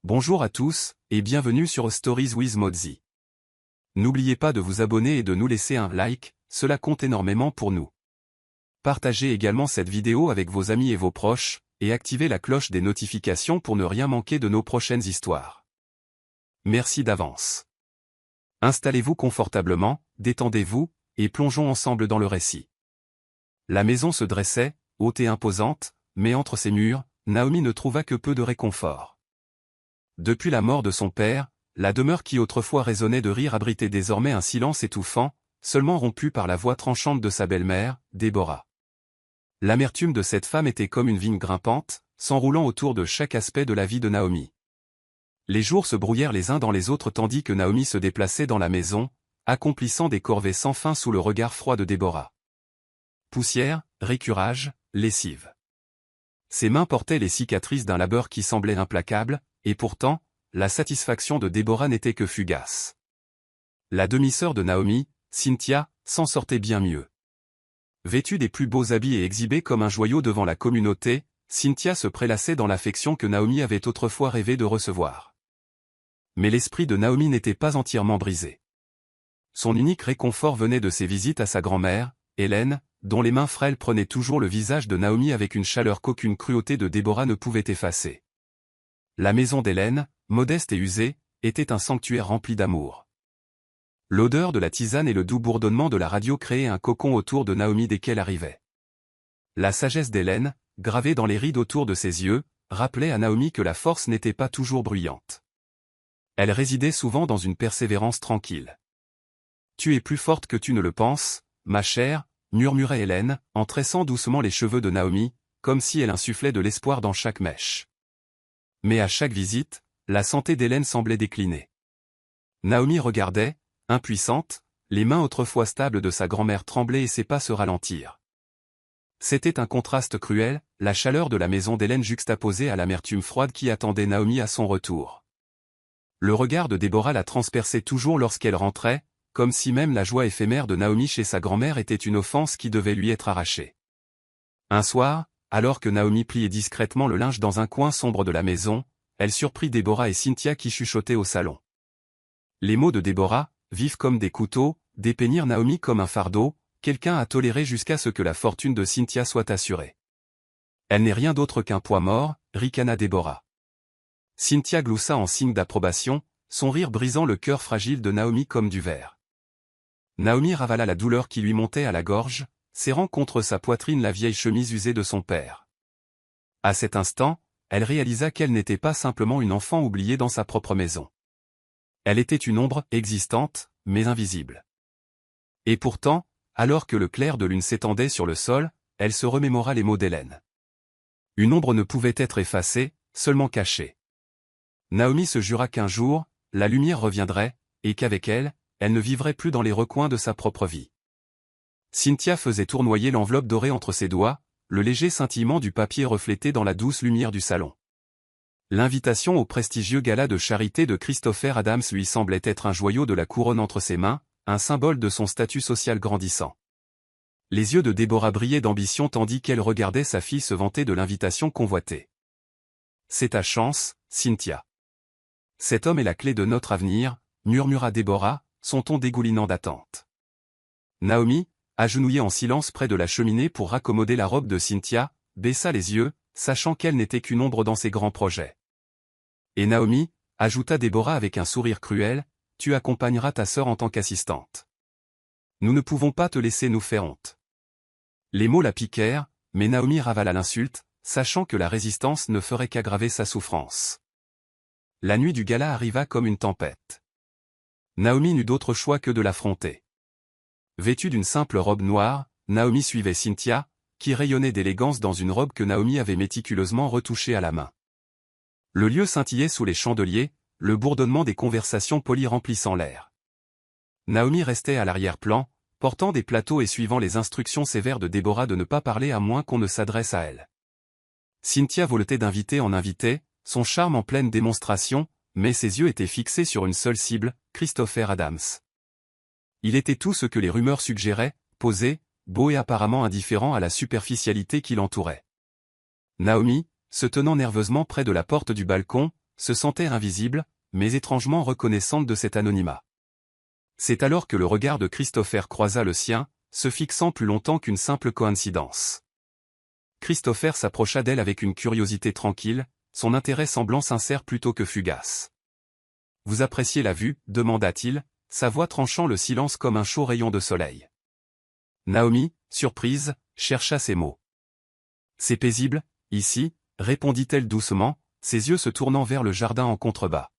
Bonjour à tous, et bienvenue sur Stories with Mozzie. N'oubliez pas de vous abonner et de nous laisser un like, cela compte énormément pour nous. Partagez également cette vidéo avec vos amis et vos proches, et activez la cloche des notifications pour ne rien manquer de nos prochaines histoires. Merci d'avance. Installez-vous confortablement, détendez-vous, et plongeons ensemble dans le récit. La maison se dressait, haute et imposante, mais entre ses murs, Naomi ne trouva que peu de réconfort. Depuis la mort de son père, la demeure qui autrefois résonnait de rire abritait désormais un silence étouffant, seulement rompu par la voix tranchante de sa belle-mère, Déborah. L'amertume de cette femme était comme une vigne grimpante, s'enroulant autour de chaque aspect de la vie de Naomi. Les jours se brouillèrent les uns dans les autres tandis que Naomi se déplaçait dans la maison, accomplissant des corvées sans fin sous le regard froid de Déborah. Poussière, récurage, lessive. Ses mains portaient les cicatrices d'un labeur qui semblait implacable, et pourtant, la satisfaction de Déborah n'était que fugace. La demi-sœur de Naomi, Cynthia, s'en sortait bien mieux. Vêtue des plus beaux habits et exhibée comme un joyau devant la communauté, Cynthia se prélassait dans l'affection que Naomi avait autrefois rêvé de recevoir. Mais l'esprit de Naomi n'était pas entièrement brisé. Son unique réconfort venait de ses visites à sa grand-mère, Hélène, dont les mains frêles prenaient toujours le visage de Naomi avec une chaleur qu'aucune cruauté de Déborah ne pouvait effacer. La maison d'Hélène, modeste et usée, était un sanctuaire rempli d'amour. L'odeur de la tisane et le doux bourdonnement de la radio créaient un cocon autour de Naomi dès qu'elle arrivait. La sagesse d'Hélène, gravée dans les rides autour de ses yeux, rappelait à Naomi que la force n'était pas toujours bruyante. Elle résidait souvent dans une persévérance tranquille. « Tu es plus forte que tu ne le penses, ma chère », murmurait Hélène, en tressant doucement les cheveux de Naomi, comme si elle insufflait de l'espoir dans chaque mèche. Mais à chaque visite, la santé d'Hélène semblait décliner. Naomi regardait, impuissante, les mains autrefois stables de sa grand-mère trembler et ses pas se ralentir. C'était un contraste cruel, la chaleur de la maison d'Hélène juxtaposée à l'amertume froide qui attendait Naomi à son retour. Le regard de Déborah la transperçait toujours lorsqu'elle rentrait, comme si même la joie éphémère de Naomi chez sa grand-mère était une offense qui devait lui être arrachée. Un soir, alors que Naomi pliait discrètement le linge dans un coin sombre de la maison, elle surprit Déborah et Cynthia qui chuchotaient au salon. Les mots de Déborah, vifs comme des couteaux, dépeignirent Naomi comme un fardeau, quelqu'un à tolérer jusqu'à ce que la fortune de Cynthia soit assurée. Elle n'est rien d'autre qu'un poids mort, ricana Déborah. Cynthia gloussa en signe d'approbation, son rire brisant le cœur fragile de Naomi comme du verre. Naomi ravala la douleur qui lui montait à la gorge, serrant contre sa poitrine la vieille chemise usée de son père. À cet instant, elle réalisa qu'elle n'était pas simplement une enfant oubliée dans sa propre maison. Elle était une ombre existante, mais invisible. Et pourtant, alors que le clair de lune s'étendait sur le sol, elle se remémora les mots d'Hélène. Une ombre ne pouvait être effacée, seulement cachée. Naomi se jura qu'un jour, la lumière reviendrait, et qu'avec elle, elle ne vivrait plus dans les recoins de sa propre vie. Cynthia faisait tournoyer l'enveloppe dorée entre ses doigts, le léger scintillement du papier reflété dans la douce lumière du salon. L'invitation au prestigieux gala de charité de Christopher Adams lui semblait être un joyau de la couronne entre ses mains, un symbole de son statut social grandissant. Les yeux de Déborah brillaient d'ambition tandis qu'elle regardait sa fille se vanter de l'invitation convoitée. « C'est ta chance, Cynthia. Cet homme est la clé de notre avenir, » murmura Déborah, son ton dégoulinant d'attente. Naomi, agenouillée en silence près de la cheminée pour raccommoder la robe de Cynthia, baissa les yeux, sachant qu'elle n'était qu'une ombre dans ses grands projets. « Et Naomi, » ajouta Déborah avec un sourire cruel, « tu accompagneras ta sœur en tant qu'assistante. Nous ne pouvons pas te laisser nous faire honte. » Les mots la piquèrent, mais Naomi ravala l'insulte, sachant que la résistance ne ferait qu'aggraver sa souffrance. La nuit du gala arriva comme une tempête. Naomi n'eut d'autre choix que de l'affronter. Vêtue d'une simple robe noire, Naomi suivait Cynthia, qui rayonnait d'élégance dans une robe que Naomi avait méticuleusement retouchée à la main. Le lieu scintillait sous les chandeliers, le bourdonnement des conversations polies remplissant l'air. Naomi restait à l'arrière-plan, portant des plateaux et suivant les instructions sévères de Déborah de ne pas parler à moins qu'on ne s'adresse à elle. Cynthia voletait d'invité en invité, son charme en pleine démonstration, mais ses yeux étaient fixés sur une seule cible, Christopher Adams. Il était tout ce que les rumeurs suggéraient, posé, beau et apparemment indifférent à la superficialité qui l'entourait. Naomi, se tenant nerveusement près de la porte du balcon, se sentait invisible, mais étrangement reconnaissante de cet anonymat. C'est alors que le regard de Christopher croisa le sien, se fixant plus longtemps qu'une simple coïncidence. Christopher s'approcha d'elle avec une curiosité tranquille, son intérêt semblant sincère plutôt que fugace. « Vous appréciez la vue ?» demanda-t-il, sa voix tranchant le silence comme un chaud rayon de soleil. Naomi, surprise, chercha ses mots. « C'est paisible, ici » répondit-elle doucement, ses yeux se tournant vers le jardin en contrebas.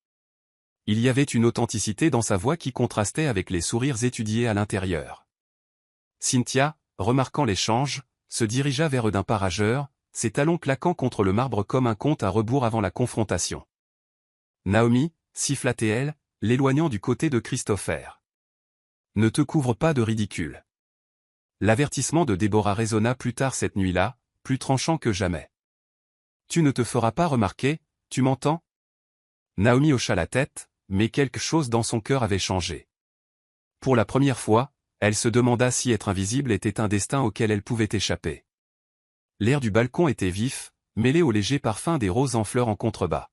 Il y avait une authenticité dans sa voix qui contrastait avec les sourires étudiés à l'intérieur. Cynthia, remarquant l'échange, se dirigea vers eux d'un pas rageur, ses talons claquant contre le marbre comme un compte à rebours avant la confrontation. Naomi, siffla-t-elle, l'éloignant du côté de Christopher. Ne te couvre pas de ridicule. L'avertissement de Déborah résonna plus tard cette nuit-là, plus tranchant que jamais. Tu ne te feras pas remarquer, tu m'entends? Naomi hocha la tête, mais quelque chose dans son cœur avait changé. Pour la première fois, elle se demanda si être invisible était un destin auquel elle pouvait échapper. L'air du balcon était vif, mêlé au léger parfum des roses en fleurs en contrebas.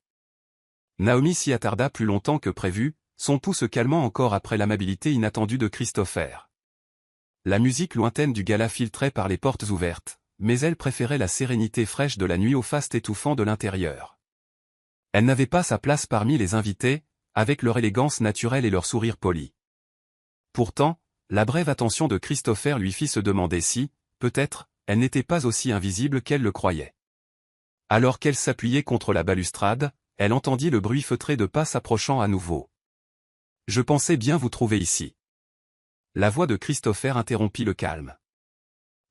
Naomi s'y attarda plus longtemps que prévu, son pouls se calmant encore après l'amabilité inattendue de Christopher. La musique lointaine du gala filtrait par les portes ouvertes, mais elle préférait la sérénité fraîche de la nuit au faste étouffant de l'intérieur. Elle n'avait pas sa place parmi les invités, avec leur élégance naturelle et leur sourire poli. Pourtant, la brève attention de Christopher lui fit se demander si, peut-être, elle n'était pas aussi invisible qu'elle le croyait. Alors qu'elle s'appuyait contre la balustrade, elle entendit le bruit feutré de pas s'approchant à nouveau. « Je pensais bien vous trouver ici. » La voix de Christopher interrompit le calme.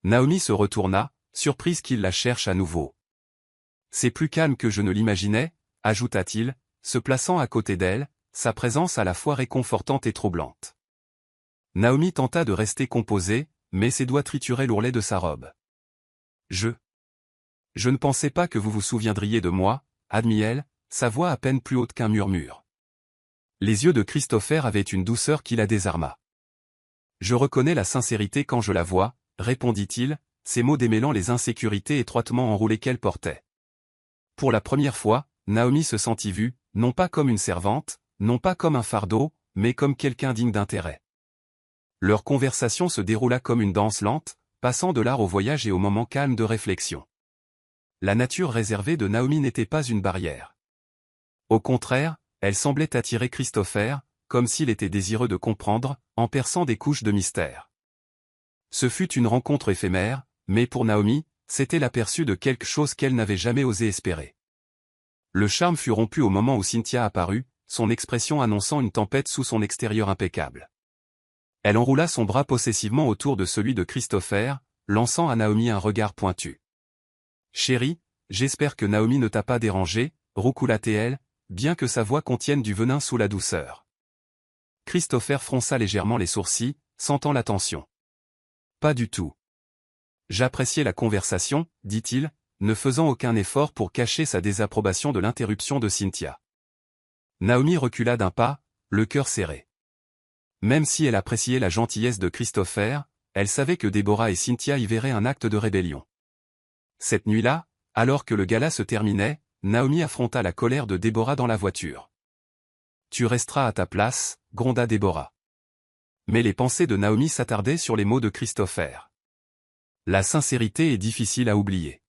Naomi se retourna, surprise qu'il la cherche à nouveau. « C'est plus calme que je ne l'imaginais, » ajouta-t-il, se plaçant à côté d'elle, sa présence à la fois réconfortante et troublante. Naomi tenta de rester composée, mais ses doigts trituraient l'ourlet de sa robe. « Je ne pensais pas que vous vous souviendriez de moi, » admit-elle, sa voix à peine plus haute qu'un murmure. Les yeux de Christopher avaient une douceur qui la désarma. « Je reconnais la sincérité quand je la vois, » répondit-il, ses mots démêlant les insécurités étroitement enroulées qu'elle portait. Pour la première fois, Naomi se sentit vue, non pas comme une servante, non pas comme un fardeau, mais comme quelqu'un digne d'intérêt. Leur conversation se déroula comme une danse lente, passant de l'art au voyage et au moment calme de réflexion. La nature réservée de Naomi n'était pas une barrière. Au contraire, elle semblait attirer Christopher, comme s'il était désireux de comprendre, en perçant des couches de mystère. Ce fut une rencontre éphémère, mais pour Naomi, c'était l'aperçu de quelque chose qu'elle n'avait jamais osé espérer. Le charme fut rompu au moment où Cynthia apparut, son expression annonçant une tempête sous son extérieur impeccable. Elle enroula son bras possessivement autour de celui de Christopher, lançant à Naomi un regard pointu. « Chérie, j'espère que Naomi ne t'a pas dérangé, » roucoula-t-elle, bien que sa voix contienne du venin sous la douceur. Christopher fronça légèrement les sourcils, sentant la tension. « Pas du tout. J'appréciais la conversation, » dit-il, ne faisant aucun effort pour cacher sa désapprobation de l'interruption de Cynthia. Naomi recula d'un pas, le cœur serré. Même si elle appréciait la gentillesse de Christopher, elle savait que Déborah et Cynthia y verraient un acte de rébellion. Cette nuit-là, alors que le gala se terminait, Naomi affronta la colère de Déborah dans la voiture. « Tu resteras à ta place, » gronda Déborah. Mais les pensées de Naomi s'attardaient sur les mots de Christopher. La sincérité est difficile à oublier.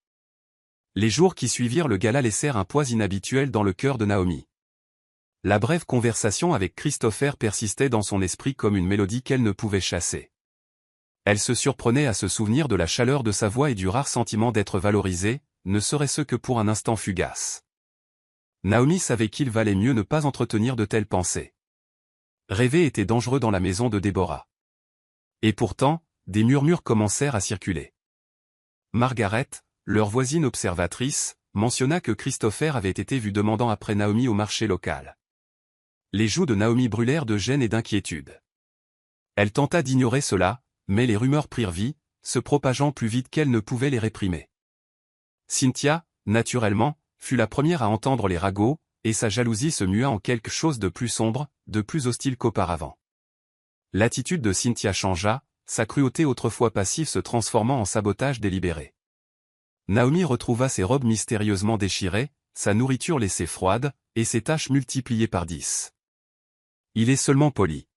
Les jours qui suivirent le gala laissèrent un poids inhabituel dans le cœur de Naomi. La brève conversation avec Christopher persistait dans son esprit comme une mélodie qu'elle ne pouvait chasser. Elle se surprenait à se souvenir de la chaleur de sa voix et du rare sentiment d'être valorisée, ne serait-ce que pour un instant fugace. Naomi savait qu'il valait mieux ne pas entretenir de telles pensées. Rêver était dangereux dans la maison de Déborah. Et pourtant, des murmures commencèrent à circuler. Margaret, leur voisine observatrice, mentionna que Christopher avait été vu demandant après Naomi au marché local. Les joues de Naomi brûlèrent de gêne et d'inquiétude. Elle tenta d'ignorer cela, mais les rumeurs prirent vie, se propageant plus vite qu'elle ne pouvait les réprimer. Cynthia, naturellement, fut la première à entendre les ragots, et sa jalousie se mua en quelque chose de plus sombre, de plus hostile qu'auparavant. L'attitude de Cynthia changea, sa cruauté autrefois passive se transformant en sabotage délibéré. Naomi retrouva ses robes mystérieusement déchirées, sa nourriture laissée froide, et ses tâches multipliées par 10. Il est seulement poli.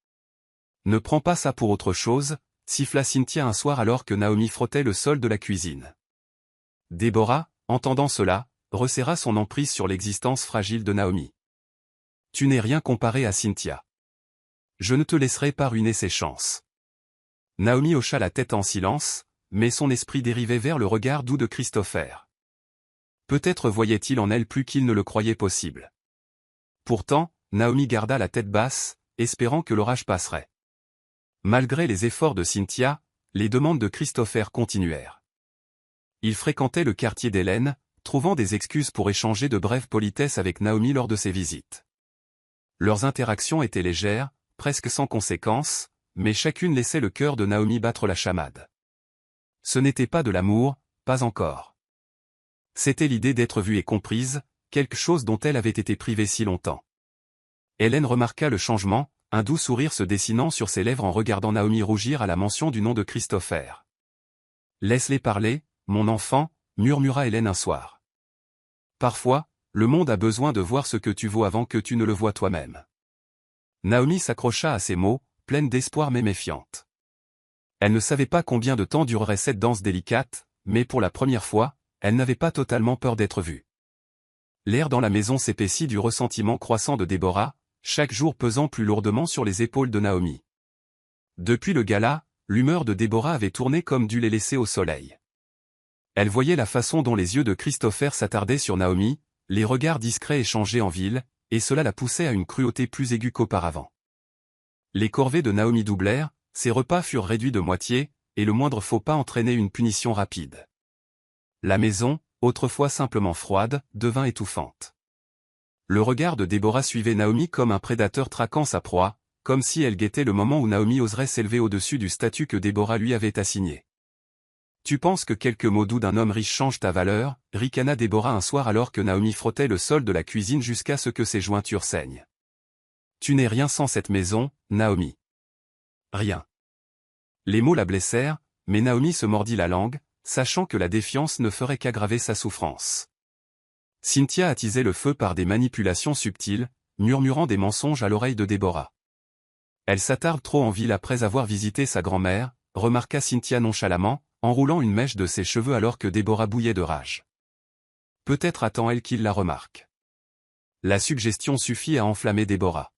Ne prends pas ça pour autre chose, siffla Cynthia un soir alors que Naomi frottait le sol de la cuisine. Déborah, entendant cela, resserra son emprise sur l'existence fragile de Naomi. Tu n'es rien comparé à Cynthia. Je ne te laisserai pas ruiner ses chances. Naomi hocha la tête en silence, mais son esprit dérivait vers le regard doux de Christopher. Peut-être voyait-il en elle plus qu'il ne le croyait possible. Pourtant, Naomi garda la tête basse, espérant que l'orage passerait. Malgré les efforts de Cynthia, les demandes de Christopher continuèrent. Il fréquentait le quartier d'Hélène, trouvant des excuses pour échanger de brèves politesses avec Naomi lors de ses visites. Leurs interactions étaient légères, presque sans conséquence, mais chacune laissait le cœur de Naomi battre la chamade. Ce n'était pas de l'amour, pas encore. C'était l'idée d'être vue et comprise, quelque chose dont elle avait été privée si longtemps. Hélène remarqua le changement, un doux sourire se dessinant sur ses lèvres en regardant Naomi rougir à la mention du nom de Christopher. « Laisse-les parler, mon enfant, murmura Hélène un soir. Parfois, le monde a besoin de voir ce que tu vaux avant que tu ne le vois toi-même. Naomi s'accrocha à ces mots, pleine d'espoir mais méfiante. Elle ne savait pas combien de temps durerait cette danse délicate, mais pour la première fois, elle n'avait pas totalement peur d'être vue. L'air dans la maison s'épaissit du ressentiment croissant de Déborah, chaque jour pesant plus lourdement sur les épaules de Naomi. Depuis le gala, l'humeur de Déborah avait tourné comme du lait laissé au soleil. Elle voyait la façon dont les yeux de Christopher s'attardaient sur Naomi, les regards discrets échangés en ville, et cela la poussait à une cruauté plus aiguë qu'auparavant. Les corvées de Naomi doublèrent, ses repas furent réduits de moitié, et le moindre faux pas entraînait une punition rapide. La maison, autrefois simplement froide, devint étouffante. Le regard de Déborah suivait Naomi comme un prédateur traquant sa proie, comme si elle guettait le moment où Naomi oserait s'élever au-dessus du statut que Déborah lui avait assigné. « Tu penses que quelques mots doux d'un homme riche changent ta valeur » ricana Déborah un soir alors que Naomi frottait le sol de la cuisine jusqu'à ce que ses jointures saignent. « Tu n'es rien sans cette maison, Naomi. » Rien. Les mots la blessèrent, mais Naomi se mordit la langue, sachant que la défiance ne ferait qu'aggraver sa souffrance. Cynthia attisait le feu par des manipulations subtiles, murmurant des mensonges à l'oreille de Déborah. Elle s'attarde trop en ville après avoir visité sa grand-mère, remarqua Cynthia nonchalamment, enroulant une mèche de ses cheveux alors que Déborah bouillait de rage. Peut-être attend-elle qu'il la remarque. La suggestion suffit à enflammer Déborah.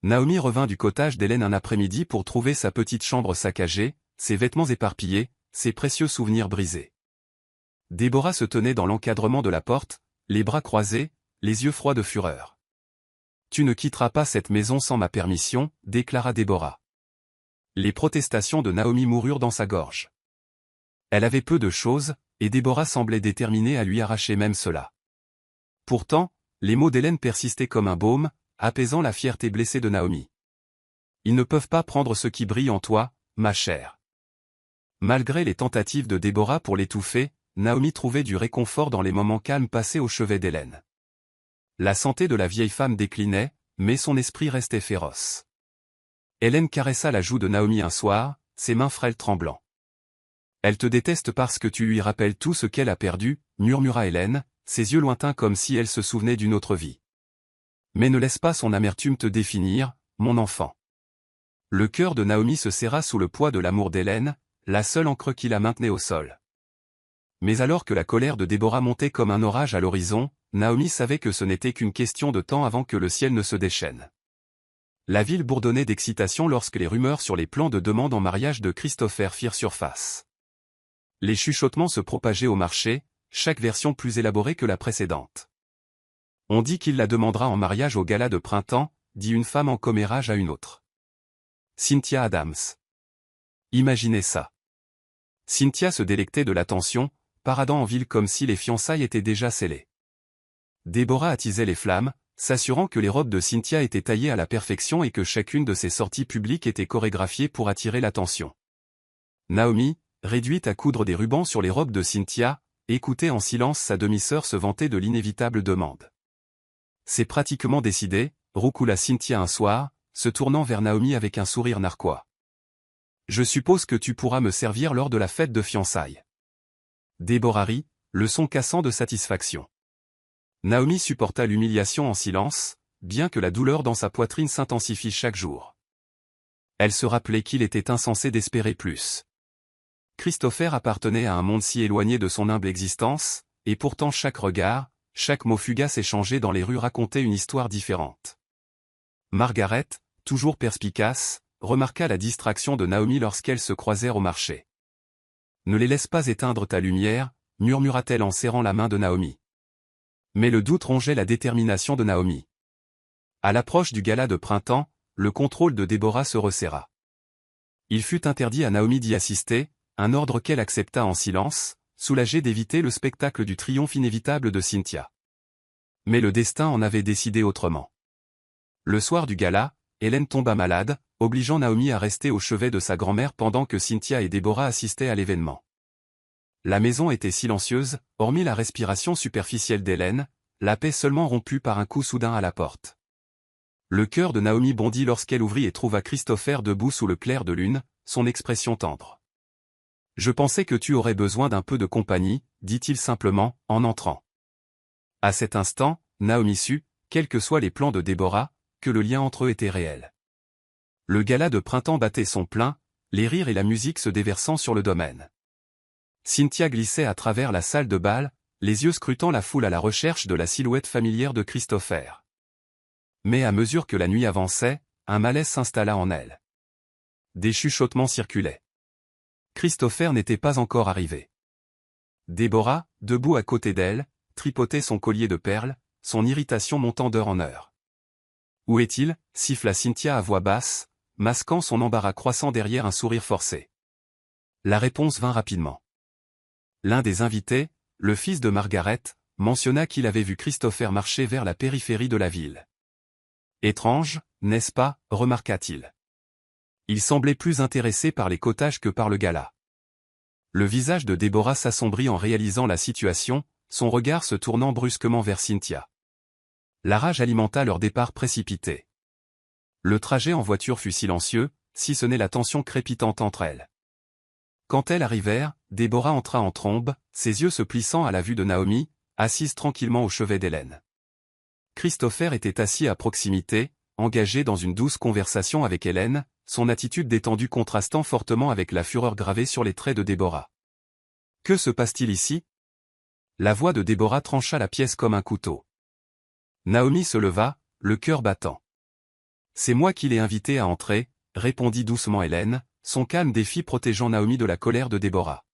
Naomi revint du cottage d'Hélène un après-midi pour trouver sa petite chambre saccagée, ses vêtements éparpillés, ses précieux souvenirs brisés. Déborah se tenait dans l'encadrement de la porte, les bras croisés, les yeux froids de fureur. « Tu ne quitteras pas cette maison sans ma permission » déclara Déborah. Les protestations de Naomi moururent dans sa gorge. Elle avait peu de choses, et Déborah semblait déterminée à lui arracher même cela. Pourtant, les mots d'Hélène persistaient comme un baume, apaisant la fierté blessée de Naomi. « Ils ne peuvent pas prendre ce qui brille en toi, ma chère. » Malgré les tentatives de Déborah pour l'étouffer, Naomi trouvait du réconfort dans les moments calmes passés au chevet d'Hélène. La santé de la vieille femme déclinait, mais son esprit restait féroce. Hélène caressa la joue de Naomi un soir, ses mains frêles tremblant. « Elle te déteste parce que tu lui rappelles tout ce qu'elle a perdu, » murmura Hélène, ses yeux lointains comme si elle se souvenait d'une autre vie. « Mais ne laisse pas son amertume te définir, mon enfant. » Le cœur de Naomi se serra sous le poids de l'amour d'Hélène, la seule ancre qui la maintenait au sol. Mais alors que la colère de Déborah montait comme un orage à l'horizon, Naomi savait que ce n'était qu'une question de temps avant que le ciel ne se déchaîne. La ville bourdonnait d'excitation lorsque les rumeurs sur les plans de demande en mariage de Christopher firent surface. Les chuchotements se propageaient au marché, chaque version plus élaborée que la précédente. « On dit qu'il la demandera en mariage au gala de printemps » dit une femme en commérage à une autre. Cynthia Adams. Imaginez ça. Cynthia se délectait de l'attention, paradant en ville comme si les fiançailles étaient déjà scellées. Déborah attisait les flammes, s'assurant que les robes de Cynthia étaient taillées à la perfection et que chacune de ses sorties publiques était chorégraphiée pour attirer l'attention. Naomi, réduite à coudre des rubans sur les robes de Cynthia, écoutait en silence sa demi-sœur se vanter de l'inévitable demande. « C'est pratiquement décidé » roucoula Cynthia un soir, se tournant vers Naomi avec un sourire narquois. « Je suppose que tu pourras me servir lors de la fête de fiançailles. » Déborah rit, le son cassant de satisfaction. Naomi supporta l'humiliation en silence, bien que la douleur dans sa poitrine s'intensifie chaque jour. Elle se rappelait qu'il était insensé d'espérer plus. Christopher appartenait à un monde si éloigné de son humble existence, et pourtant chaque regard, chaque mot fugace échangé dans les rues racontait une histoire différente. Margaret, toujours perspicace, remarqua la distraction de Naomi lorsqu'elles se croisèrent au marché. « Ne les laisse pas éteindre ta lumière », murmura-t-elle en serrant la main de Naomi. Mais le doute rongeait la détermination de Naomi. À l'approche du gala de printemps, le contrôle de Déborah se resserra. Il fut interdit à Naomi d'y assister, un ordre qu'elle accepta en silence, soulagée d'éviter le spectacle du triomphe inévitable de Cynthia. Mais le destin en avait décidé autrement. Le soir du gala, Hélène tomba malade, obligeant Naomi à rester au chevet de sa grand-mère pendant que Cynthia et Déborah assistaient à l'événement. La maison était silencieuse, hormis la respiration superficielle d'Hélène, la paix seulement rompue par un coup soudain à la porte. Le cœur de Naomi bondit lorsqu'elle ouvrit et trouva Christopher debout sous le clair de lune, son expression tendre. « Je pensais que tu aurais besoin d'un peu de compagnie, dit-il simplement, en entrant. À cet instant, Naomi sut, quels que soient les plans de Déborah, que le lien entre eux était réel. Le gala de printemps battait son plein, les rires et la musique se déversant sur le domaine. Cynthia glissait à travers la salle de bal, les yeux scrutant la foule à la recherche de la silhouette familière de Christopher. Mais à mesure que la nuit avançait, un malaise s'installa en elle. Des chuchotements circulaient. Christopher n'était pas encore arrivé. Déborah, debout à côté d'elle, tripotait son collier de perles, son irritation montant d'heure en heure. « Où est-il » siffla Cynthia à voix basse, masquant son embarras croissant derrière un sourire forcé. La réponse vint rapidement. L'un des invités, le fils de Margaret, mentionna qu'il avait vu Christopher marcher vers la périphérie de la ville. « Étrange, n'est-ce pas » remarqua-t-il. Il semblait plus intéressé par les cottages que par le gala. Le visage de Déborah s'assombrit en réalisant la situation, son regard se tournant brusquement vers Cynthia. La rage alimenta leur départ précipité. Le trajet en voiture fut silencieux, si ce n'est la tension crépitante entre elles. Quand elles arrivèrent, Déborah entra en trombe, ses yeux se plissant à la vue de Naomi, assise tranquillement au chevet d'Hélène. Christopher était assis à proximité, engagé dans une douce conversation avec Hélène, son attitude détendue contrastant fortement avec la fureur gravée sur les traits de Déborah. « Que se passe-t-il ici » La voix de Déborah trancha la pièce comme un couteau. Naomi se leva, le cœur battant. « C'est moi qui l'ai invité à entrer » répondit doucement Hélène, son calme défi protégeant Naomi de la colère de Déborah.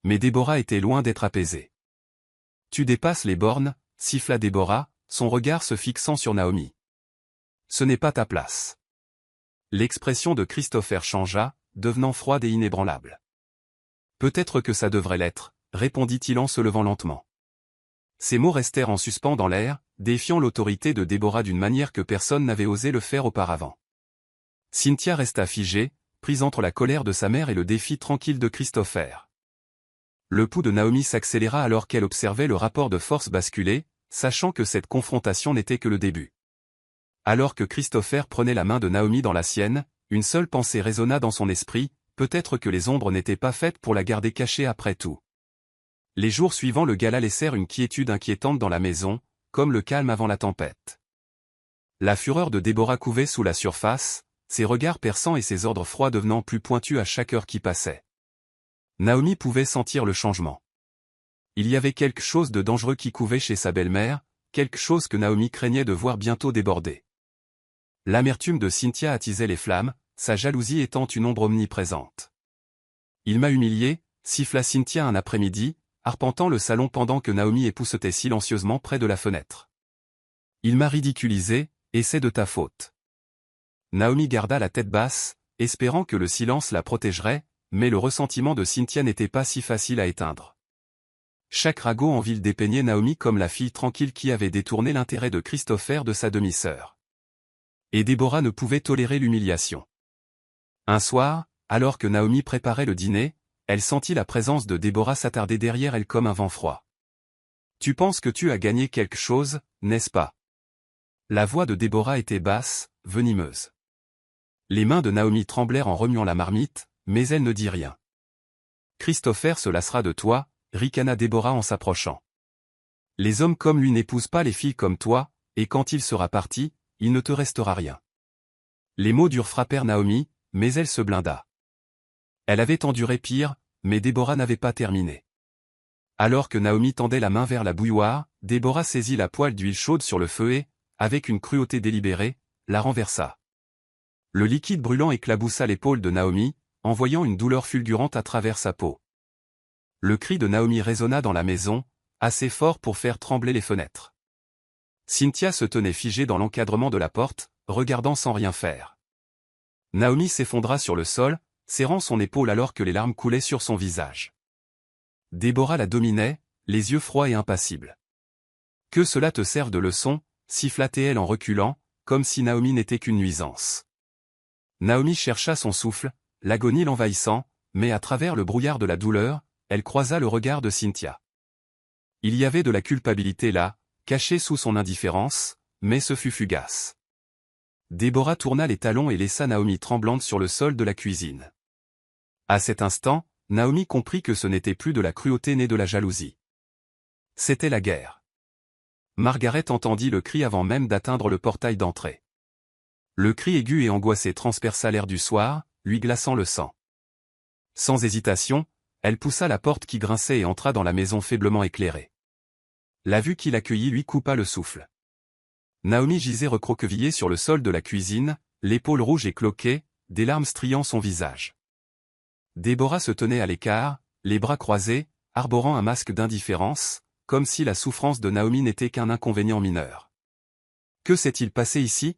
Mais Déborah était loin d'être apaisée. « Tu dépasses les bornes » siffla Déborah, son regard se fixant sur Naomi. « Ce n'est pas ta place. » L'expression de Christopher changea, devenant froide et inébranlable. « Peut-être que ça devrait l'être » répondit-il en se levant lentement. Ces mots restèrent en suspens dans l'air, défiant l'autorité de Déborah d'une manière que personne n'avait osé le faire auparavant. Cynthia resta figée, prise entre la colère de sa mère et le défi tranquille de Christopher. Le pouls de Naomi s'accéléra alors qu'elle observait le rapport de force basculer, sachant que cette confrontation n'était que le début. Alors que Christopher prenait la main de Naomi dans la sienne, une seule pensée résonna dans son esprit, peut-être que les ombres n'étaient pas faites pour la garder cachée après tout. Les jours suivants le gala laissèrent une quiétude inquiétante dans la maison, comme le calme avant la tempête. La fureur de Déborah couvait sous la surface, ses regards perçants et ses ordres froids devenant plus pointus à chaque heure qui passait. Naomi pouvait sentir le changement. Il y avait quelque chose de dangereux qui couvait chez sa belle-mère, quelque chose que Naomi craignait de voir bientôt déborder. L'amertume de Cynthia attisait les flammes, sa jalousie étant une ombre omniprésente. « Il m'a humilié » siffla Cynthia un après-midi, arpentant le salon pendant que Naomi époussetait silencieusement près de la fenêtre. « Il m'a ridiculisé, et c'est de ta faute. » Naomi garda la tête basse, espérant que le silence la protégerait, mais le ressentiment de Cynthia n'était pas si facile à éteindre. Chaque ragot en ville dépeignait Naomi comme la fille tranquille qui avait détourné l'intérêt de Christopher de sa demi-sœur. Et Déborah ne pouvait tolérer l'humiliation. Un soir, alors que Naomi préparait le dîner, elle sentit la présence de Déborah s'attarder derrière elle comme un vent froid. « Tu penses que tu as gagné quelque chose, n'est-ce pas » La voix de Déborah était basse, venimeuse. Les mains de Naomi tremblèrent en remuant la marmite, mais elle ne dit rien. « Christopher se lassera de toi » ricana Déborah en s'approchant. Les hommes comme lui n'épousent pas les filles comme toi, et quand il sera parti, il ne te restera rien. Les mots durs frappèrent Naomi, mais elle se blinda. Elle avait enduré pire, mais Déborah n'avait pas terminé. Alors que Naomi tendait la main vers la bouilloire, Déborah saisit la poêle d'huile chaude sur le feu et, avec une cruauté délibérée, la renversa. Le liquide brûlant éclaboussa l'épaule de Naomi, envoyant une douleur fulgurante à travers sa peau. Le cri de Naomi résonna dans la maison, assez fort pour faire trembler les fenêtres. Cynthia se tenait figée dans l'encadrement de la porte, regardant sans rien faire. Naomi s'effondra sur le sol, serrant son épaule alors que les larmes coulaient sur son visage. Déborah la dominait, les yeux froids et impassibles. « Que cela te serve de leçon » siffla-t-elle en reculant, comme si Naomi n'était qu'une nuisance. Naomi chercha son souffle, l'agonie l'envahissant, mais à travers le brouillard de la douleur, elle croisa le regard de Cynthia. Il y avait de la culpabilité là, cachée sous son indifférence, mais ce fut fugace. Déborah tourna les talons et laissa Naomi tremblante sur le sol de la cuisine. À cet instant, Naomi comprit que ce n'était plus de la cruauté née de la jalousie. C'était la guerre. Margaret entendit le cri avant même d'atteindre le portail d'entrée. Le cri aigu et angoissé transperça l'air du soir, lui glaçant le sang. Sans hésitation, elle poussa la porte qui grinçait et entra dans la maison faiblement éclairée. La vue qui l'accueillit lui coupa le souffle. Naomi gisait recroquevillée sur le sol de la cuisine, l'épaule rouge et cloquée, des larmes striant son visage. Déborah se tenait à l'écart, les bras croisés, arborant un masque d'indifférence, comme si la souffrance de Naomi n'était qu'un inconvénient mineur. Que s'est-il passé ici?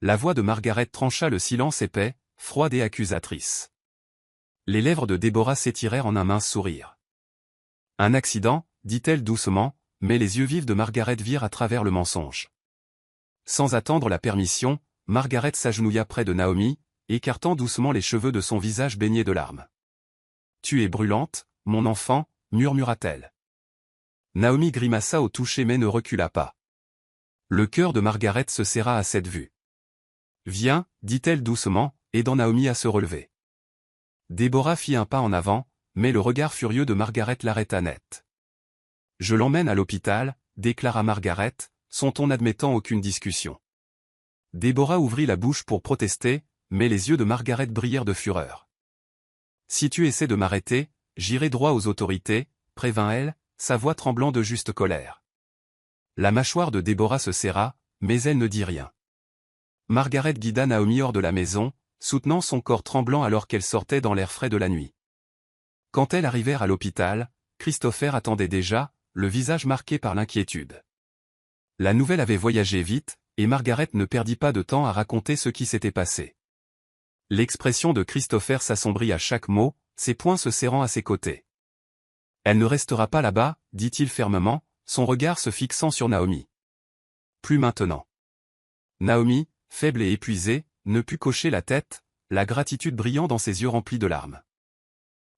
La voix de Margaret trancha le silence épais, froide et accusatrice. Les lèvres de Déborah s'étirèrent en un mince sourire. Un accident, dit-elle doucement, mais les yeux vifs de Margaret virent à travers le mensonge. Sans attendre la permission, Margaret s'agenouilla près de Naomi, écartant doucement les cheveux de son visage baigné de larmes. « Tu es brûlante, mon enfant, murmura-t-elle. Naomi grimaça au toucher mais ne recula pas. Le cœur de Margaret se serra à cette vue. « Viens, dit-elle doucement, aidant Naomi à se relever. Déborah fit un pas en avant, mais le regard furieux de Margaret l'arrêta net. « Je l'emmène à l'hôpital, déclara Margaret, son ton n'admettant aucune discussion. Déborah ouvrit la bouche pour protester, mais les yeux de Margaret brillèrent de fureur. « Si tu essaies de m'arrêter, j'irai droit aux autorités, prévint-elle, sa voix tremblant de juste colère. La mâchoire de Déborah se serra, mais elle ne dit rien. Margaret guida Naomi hors de la maison, soutenant son corps tremblant alors qu'elle sortait dans l'air frais de la nuit. Quand elles arrivèrent à l'hôpital, Christopher attendait déjà, le visage marqué par l'inquiétude. La nouvelle avait voyagé vite, et Margaret ne perdit pas de temps à raconter ce qui s'était passé. L'expression de Christopher s'assombrit à chaque mot, ses poings se serrant à ses côtés. « Elle ne restera pas là-bas, dit-il fermement, son regard se fixant sur Naomi. Plus maintenant. » Naomi, faible et épuisée, ne put cocher la tête, la gratitude brillant dans ses yeux remplis de larmes.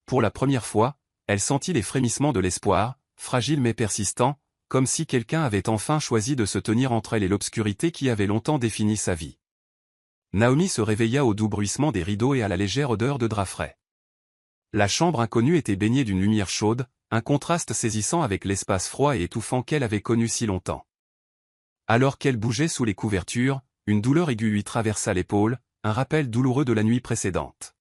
Pour la première fois, elle sentit les frémissements de l'espoir, fragile mais persistant, comme si quelqu'un avait enfin choisi de se tenir entre elle et l'obscurité qui avait longtemps défini sa vie. Naomi se réveilla au doux bruissement des rideaux et à la légère odeur de drap frais. La chambre inconnue était baignée d'une lumière chaude, un contraste saisissant avec l'espace froid et étouffant qu'elle avait connu si longtemps. Alors qu'elle bougeait sous les couvertures, une douleur aiguë lui traversa l'épaule, un rappel douloureux de la nuit précédente.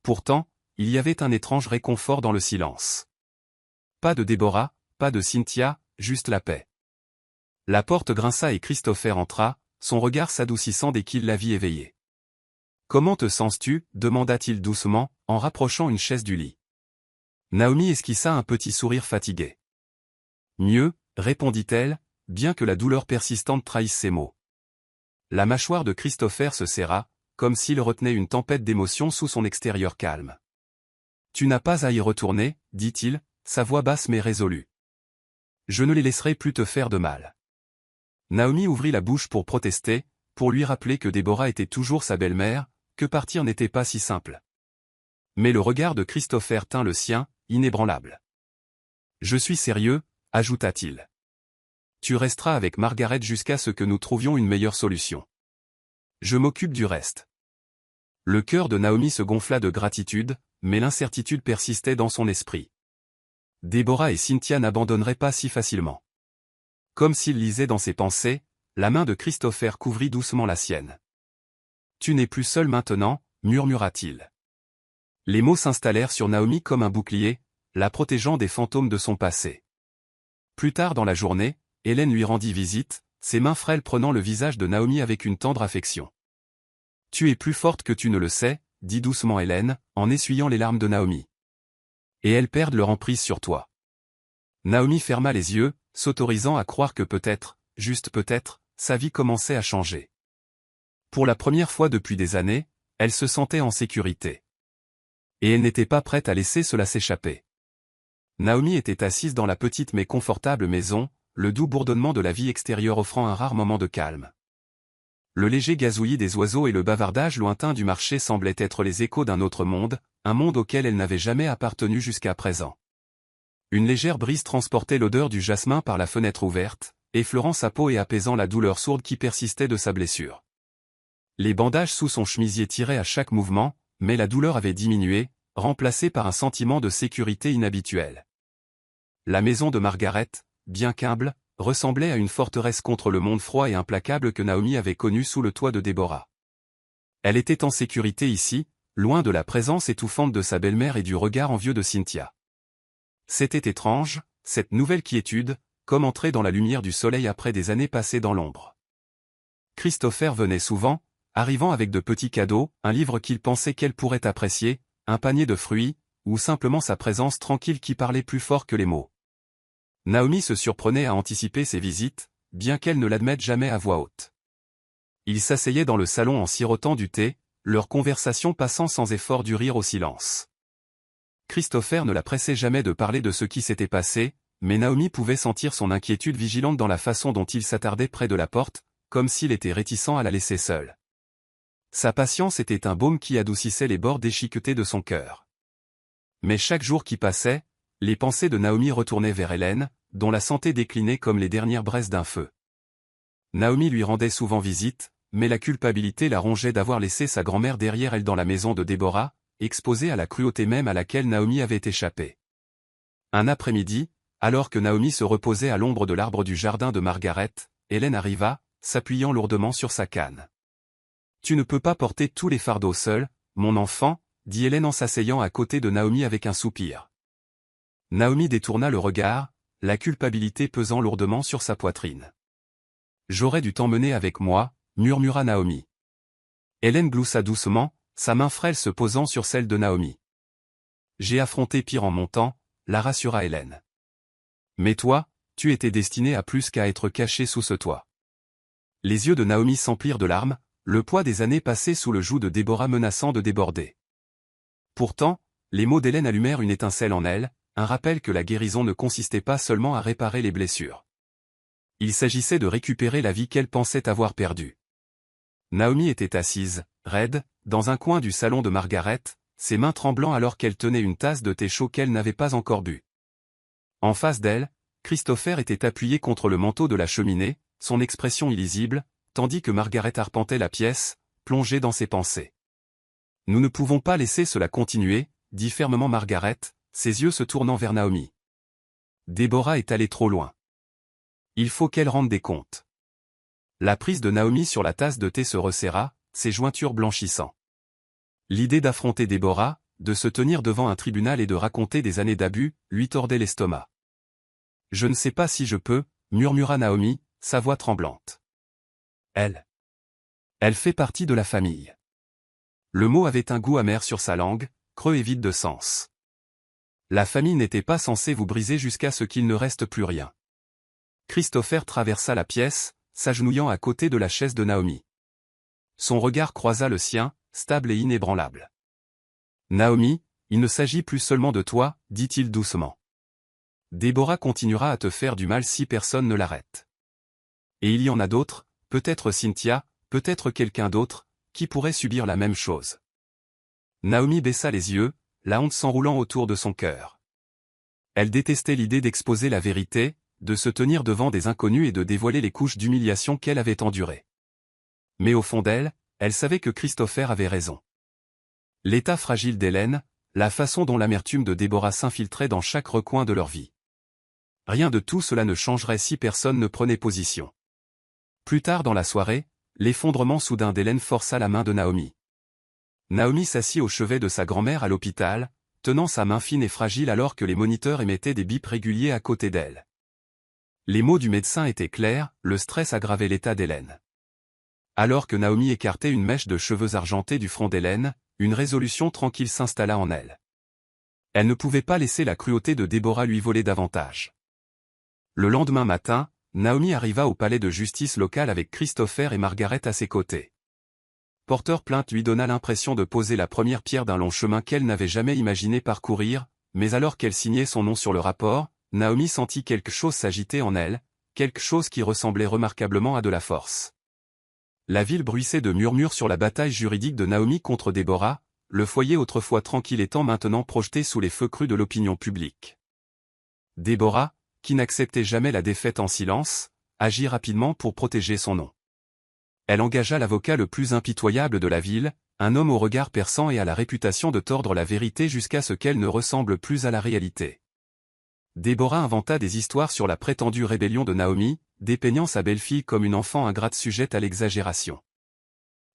Pourtant, il y avait un étrange réconfort dans le silence. Pas de Déborah, pas de Cynthia, juste la paix. La porte grinça et Christopher entra, son regard s'adoucissant dès qu'il la vit éveillée. « Comment te sens-tu » demanda-t-il doucement, en rapprochant une chaise du lit. Naomi esquissa un petit sourire fatigué. « Mieux » répondit-elle, bien que la douleur persistante trahisse ses mots. La mâchoire de Christopher se serra, comme s'il retenait une tempête d'émotions sous son extérieur calme. « Tu n'as pas à y retourner, dit-il, sa voix basse mais résolue. Je ne les laisserai plus te faire de mal. » Naomi ouvrit la bouche pour protester, pour lui rappeler que Déborah était toujours sa belle-mère, que partir n'était pas si simple. Mais le regard de Christopher tint le sien, inébranlable. « Je suis sérieux, » ajouta-t-il. « Tu resteras avec Margaret jusqu'à ce que nous trouvions une meilleure solution. Je m'occupe du reste. » Le cœur de Naomi se gonfla de gratitude, mais l'incertitude persistait dans son esprit. Déborah et Cynthia n'abandonneraient pas si facilement. Comme s'il lisait dans ses pensées, la main de Christopher couvrit doucement la sienne. « Tu n'es plus seul maintenant, murmura-t-il. Les mots s'installèrent sur Naomi comme un bouclier, la protégeant des fantômes de son passé. Plus tard dans la journée, Hélène lui rendit visite, ses mains frêles prenant le visage de Naomi avec une tendre affection. « Tu es plus forte que tu ne le sais, » dit doucement Hélène, en essuyant les larmes de Naomi. « Et elles perdent leur emprise sur toi. » Naomi ferma les yeux, s'autorisant à croire que peut-être, juste peut-être, sa vie commençait à changer. Pour la première fois depuis des années, elle se sentait en sécurité. Et elle n'était pas prête à laisser cela s'échapper. Naomi était assise dans la petite mais confortable maison, le doux bourdonnement de la vie extérieure offrant un rare moment de calme. Le léger gazouillis des oiseaux et le bavardage lointain du marché semblaient être les échos d'un autre monde, un monde auquel elle n'avait jamais appartenu jusqu'à présent. Une légère brise transportait l'odeur du jasmin par la fenêtre ouverte, effleurant sa peau et apaisant la douleur sourde qui persistait de sa blessure. Les bandages sous son chemisier tiraient à chaque mouvement, mais la douleur avait diminué, remplacée par un sentiment de sécurité inhabituel. La maison de Margaret, bien qu'humble, ressemblait à une forteresse contre le monde froid et implacable que Naomi avait connu sous le toit de Déborah. Elle était en sécurité ici, loin de la présence étouffante de sa belle-mère et du regard envieux de Cynthia. C'était étrange, cette nouvelle quiétude, comme entrer dans la lumière du soleil après des années passées dans l'ombre. Christopher venait souvent, arrivant avec de petits cadeaux, un livre qu'il pensait qu'elle pourrait apprécier, un panier de fruits, ou simplement sa présence tranquille qui parlait plus fort que les mots. Naomi se surprenait à anticiper ses visites, bien qu'elle ne l'admette jamais à voix haute. Ils s'asseyaient dans le salon en sirotant du thé, leur conversation passant sans effort du rire au silence. Christopher ne la pressait jamais de parler de ce qui s'était passé, mais Naomi pouvait sentir son inquiétude vigilante dans la façon dont il s'attardait près de la porte, comme s'il était réticent à la laisser seule. Sa patience était un baume qui adoucissait les bords déchiquetés de son cœur. Mais chaque jour qui passait, les pensées de Naomi retournaient vers Hélène, dont la santé déclinait comme les dernières braises d'un feu. Naomi lui rendait souvent visite, mais la culpabilité la rongeait d'avoir laissé sa grand-mère derrière elle dans la maison de Déborah, exposée à la cruauté même à laquelle Naomi avait échappé. Un après-midi, alors que Naomi se reposait à l'ombre de l'arbre du jardin de Margaret, Hélène arriva, s'appuyant lourdement sur sa canne. « Tu ne peux pas porter tous les fardeaux seul, mon enfant » dit Hélène en s'asseyant à côté de Naomi avec un soupir. Naomi détourna le regard, la culpabilité pesant lourdement sur sa poitrine. « J'aurais dû t'emmener avec moi » murmura Naomi. Hélène gloussa doucement, sa main frêle se posant sur celle de Naomi. « J'ai affronté pire en montant » la rassura Hélène. « Mais toi, tu étais destinée à plus qu'à être cachée sous ce toit. » Les yeux de Naomi s'emplirent de larmes, le poids des années passées sous le joug de Déborah menaçant de déborder. Pourtant, les mots d'Hélène allumèrent une étincelle en elle, un rappel que la guérison ne consistait pas seulement à réparer les blessures. Il s'agissait de récupérer la vie qu'elle pensait avoir perdue. Naomi était assise, raide, dans un coin du salon de Margaret, ses mains tremblant alors qu'elle tenait une tasse de thé chaud qu'elle n'avait pas encore bu. En face d'elle, Christopher était appuyé contre le manteau de la cheminée, son expression illisible, tandis que Margaret arpentait la pièce, plongée dans ses pensées. « Nous ne pouvons pas laisser cela continuer » dit fermement Margaret, ses yeux se tournant vers Naomi. Déborah est allée trop loin. Il faut qu'elle rende des comptes. La prise de Naomi sur la tasse de thé se resserra, ses jointures blanchissant. L'idée d'affronter Déborah, de se tenir devant un tribunal et de raconter des années d'abus, lui tordait l'estomac. « Je ne sais pas si je peux » murmura Naomi, sa voix tremblante. Elle fait partie de la famille. Le mot avait un goût amer sur sa langue, creux et vide de sens. La famille n'était pas censée vous briser jusqu'à ce qu'il ne reste plus rien. Christopher traversa la pièce, s'agenouillant à côté de la chaise de Naomi. Son regard croisa le sien, stable et inébranlable. « Naomi, il ne s'agit plus seulement de toi, » dit-il doucement. Déborah continuera à te faire du mal si personne ne l'arrête. Et il y en a d'autres, peut-être Cynthia, peut-être quelqu'un d'autre, qui pourrait subir la même chose. Naomi baissa les yeux, la honte s'enroulant autour de son cœur. Elle détestait l'idée d'exposer la vérité, de se tenir devant des inconnus et de dévoiler les couches d'humiliation qu'elle avait endurées. Mais au fond d'elle, elle savait que Christopher avait raison. L'état fragile d'Hélène, la façon dont l'amertume de Déborah s'infiltrait dans chaque recoin de leur vie. Rien de tout cela ne changerait si personne ne prenait position. Plus tard dans la soirée, l'effondrement soudain d'Hélène força la main de Naomi. Naomi s'assit au chevet de sa grand-mère à l'hôpital, tenant sa main fine et fragile alors que les moniteurs émettaient des bips réguliers à côté d'elle. Les mots du médecin étaient clairs, le stress aggravait l'état d'Hélène. Alors que Naomi écartait une mèche de cheveux argentés du front d'Hélène, une résolution tranquille s'installa en elle. Elle ne pouvait pas laisser la cruauté de Déborah lui voler davantage. Le lendemain matin, Naomi arriva au palais de justice local avec Christopher et Margaret à ses côtés. Porteur plainte lui donna l'impression de poser la première pierre d'un long chemin qu'elle n'avait jamais imaginé parcourir, mais alors qu'elle signait son nom sur le rapport, Naomi sentit quelque chose s'agiter en elle, quelque chose qui ressemblait remarquablement à de la force. La ville bruissait de murmures sur la bataille juridique de Naomi contre Déborah, le foyer autrefois tranquille étant maintenant projeté sous les feux crus de l'opinion publique. Déborah, qui n'acceptait jamais la défaite en silence, agit rapidement pour protéger son nom. Elle engagea l'avocat le plus impitoyable de la ville, un homme au regard perçant et à la réputation de tordre la vérité jusqu'à ce qu'elle ne ressemble plus à la réalité. Déborah inventa des histoires sur la prétendue rébellion de Naomi, dépeignant sa belle-fille comme une enfant ingrate sujette à l'exagération.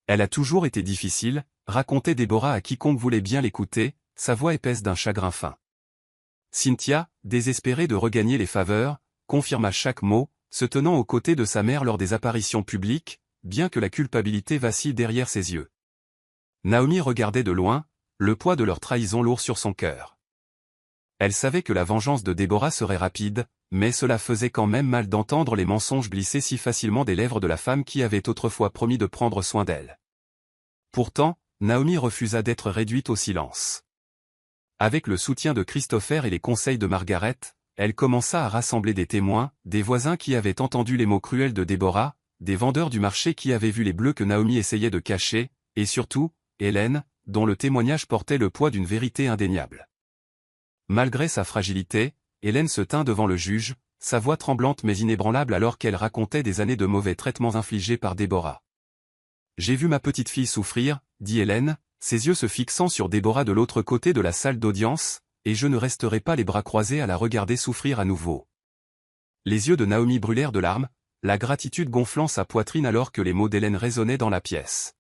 Elle a toujours été difficile, racontait Déborah à quiconque voulait bien l'écouter, sa voix épaisse d'un chagrin fin. Cynthia, désespérée de regagner les faveurs, confirma chaque mot, se tenant aux côtés de sa mère lors des apparitions publiques, bien que la culpabilité vacille derrière ses yeux. Naomi regardait de loin, le poids de leur trahison lourd sur son cœur. Elle savait que la vengeance de Déborah serait rapide, mais cela faisait quand même mal d'entendre les mensonges glisser si facilement des lèvres de la femme qui avait autrefois promis de prendre soin d'elle. Pourtant, Naomi refusa d'être réduite au silence. Avec le soutien de Christopher et les conseils de Margaret, elle commença à rassembler des témoins, des voisins qui avaient entendu les mots cruels de Déborah, des vendeurs du marché qui avaient vu les bleus que Naomi essayait de cacher, et surtout, Hélène, dont le témoignage portait le poids d'une vérité indéniable. Malgré sa fragilité, Hélène se tint devant le juge, sa voix tremblante mais inébranlable alors qu'elle racontait des années de mauvais traitements infligés par Déborah. « J'ai vu ma petite fille souffrir, » dit Hélène, ses yeux se fixant sur Déborah de l'autre côté de la salle d'audience, et je ne resterai pas les bras croisés à la regarder souffrir à nouveau. Les yeux de Naomi brûlèrent de larmes, la gratitude gonflant sa poitrine alors que les mots d'Hélène résonnaient dans la pièce.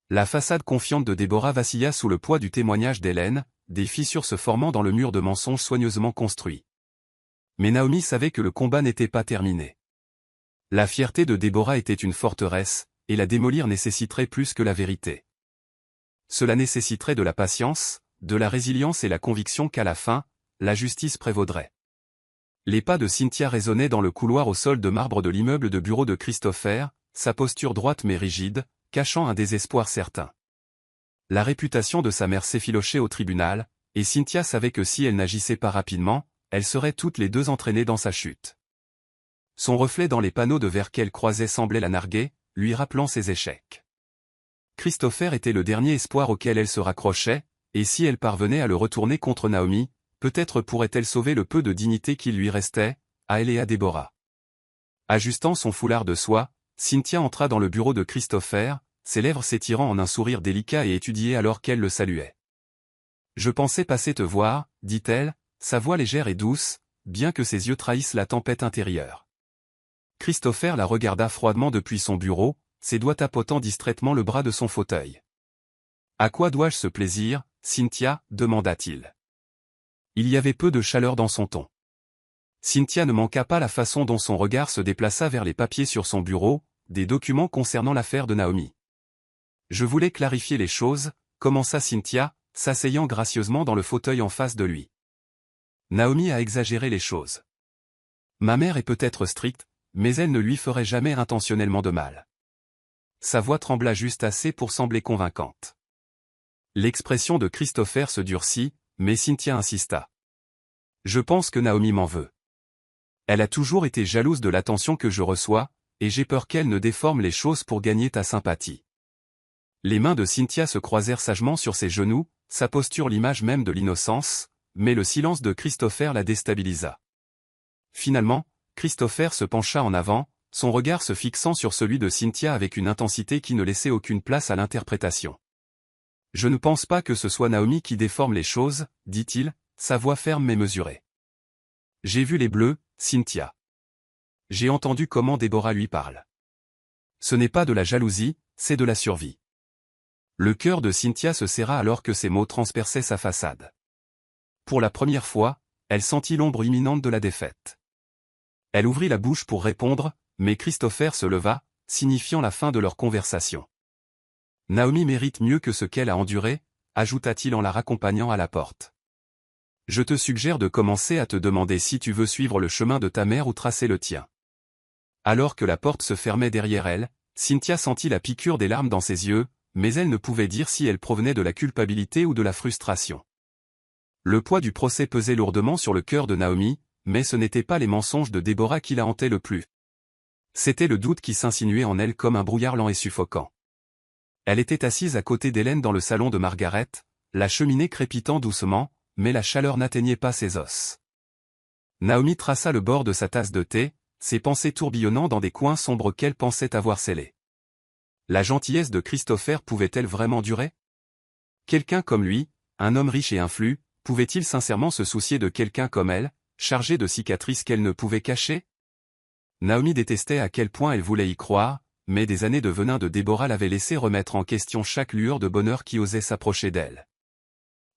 La façade confiante de Déborah vacilla sous le poids du témoignage d'Hélène, des fissures se formant dans le mur de mensonges soigneusement construit. Mais Naomi savait que le combat n'était pas terminé. La fierté de Déborah était une forteresse, et la démolir nécessiterait plus que la vérité. Cela nécessiterait de la patience, de la résilience et la conviction qu'à la fin, la justice prévaudrait. Les pas de Cynthia résonnaient dans le couloir au sol de marbre de l'immeuble de bureau de Christopher, sa posture droite mais rigide, cachant un désespoir certain. La réputation de sa mère s'effilochait au tribunal, et Cynthia savait que si elle n'agissait pas rapidement, elles seraient toutes les deux entraînées dans sa chute. Son reflet dans les panneaux de verre qu'elle croisait semblait la narguer, lui rappelant ses échecs. Christopher était le dernier espoir auquel elle se raccrochait, et si elle parvenait à le retourner contre Naomi, peut-être pourrait-elle sauver le peu de dignité qui lui restait, à elle et à Déborah. Ajustant son foulard de soie, Cynthia entra dans le bureau de Christopher, ses lèvres s'étirant en un sourire délicat et étudié alors qu'elle le saluait. « Je pensais passer te voir, » dit-elle, sa voix légère et douce, bien que ses yeux trahissent la tempête intérieure. Christopher la regarda froidement depuis son bureau, ses doigts tapotant distraitement le bras de son fauteuil. « À quoi dois-je ce plaisir, Cynthia » demanda-t-il. Il y avait peu de chaleur dans son ton. Cynthia ne manqua pas la façon dont son regard se déplaça vers les papiers sur son bureau, des documents concernant l'affaire de Naomi. « Je voulais clarifier les choses » commença Cynthia, s'asseyant gracieusement dans le fauteuil en face de lui. Naomi a exagéré les choses. Ma mère est peut-être stricte, mais elle ne lui ferait jamais intentionnellement de mal. Sa voix trembla juste assez pour sembler convaincante. L'expression de Christopher se durcit, mais Cynthia insista. Je pense que Naomi m'en veut. Elle a toujours été jalouse de l'attention que je reçois, et j'ai peur qu'elle ne déforme les choses pour gagner ta sympathie. Les mains de Cynthia se croisèrent sagement sur ses genoux, sa posture l'image même de l'innocence, mais le silence de Christopher la déstabilisa. Finalement, Christopher se pencha en avant, son regard se fixant sur celui de Cynthia avec une intensité qui ne laissait aucune place à l'interprétation. Je ne pense pas que ce soit Naomi qui déforme les choses, dit-il, sa voix ferme mais mesurée. J'ai vu les bleus, Cynthia. J'ai entendu comment Déborah lui parle. Ce n'est pas de la jalousie, c'est de la survie. Le cœur de Cynthia se serra alors que ces mots transperçaient sa façade. Pour la première fois, elle sentit l'ombre imminente de la défaite. Elle ouvrit la bouche pour répondre, mais Christopher se leva, signifiant la fin de leur conversation. Naomi mérite mieux que ce qu'elle a enduré, ajouta-t-il en la raccompagnant à la porte. Je te suggère de commencer à te demander si tu veux suivre le chemin de ta mère ou tracer le tien. Alors que la porte se fermait derrière elle, Cynthia sentit la piqûre des larmes dans ses yeux, mais elle ne pouvait dire si elle provenait de la culpabilité ou de la frustration. Le poids du procès pesait lourdement sur le cœur de Naomi, mais ce n'étaient pas les mensonges de Déborah qui la hantaient le plus. C'était le doute qui s'insinuait en elle comme un brouillard lent et suffocant. Elle était assise à côté d'Hélène dans le salon de Margaret, la cheminée crépitant doucement, mais la chaleur n'atteignait pas ses os. Naomi traça le bord de sa tasse de thé, ses pensées tourbillonnant dans des coins sombres qu'elle pensait avoir scellés. La gentillesse de Christopher pouvait-elle vraiment durer? Quelqu'un comme lui, un homme riche et influent, pouvait-il sincèrement se soucier de quelqu'un comme elle, chargé de cicatrices qu'elle ne pouvait cacher? Naomi détestait à quel point elle voulait y croire, mais des années de venin de Déborah l'avaient laissé remettre en question chaque lueur de bonheur qui osait s'approcher d'elle.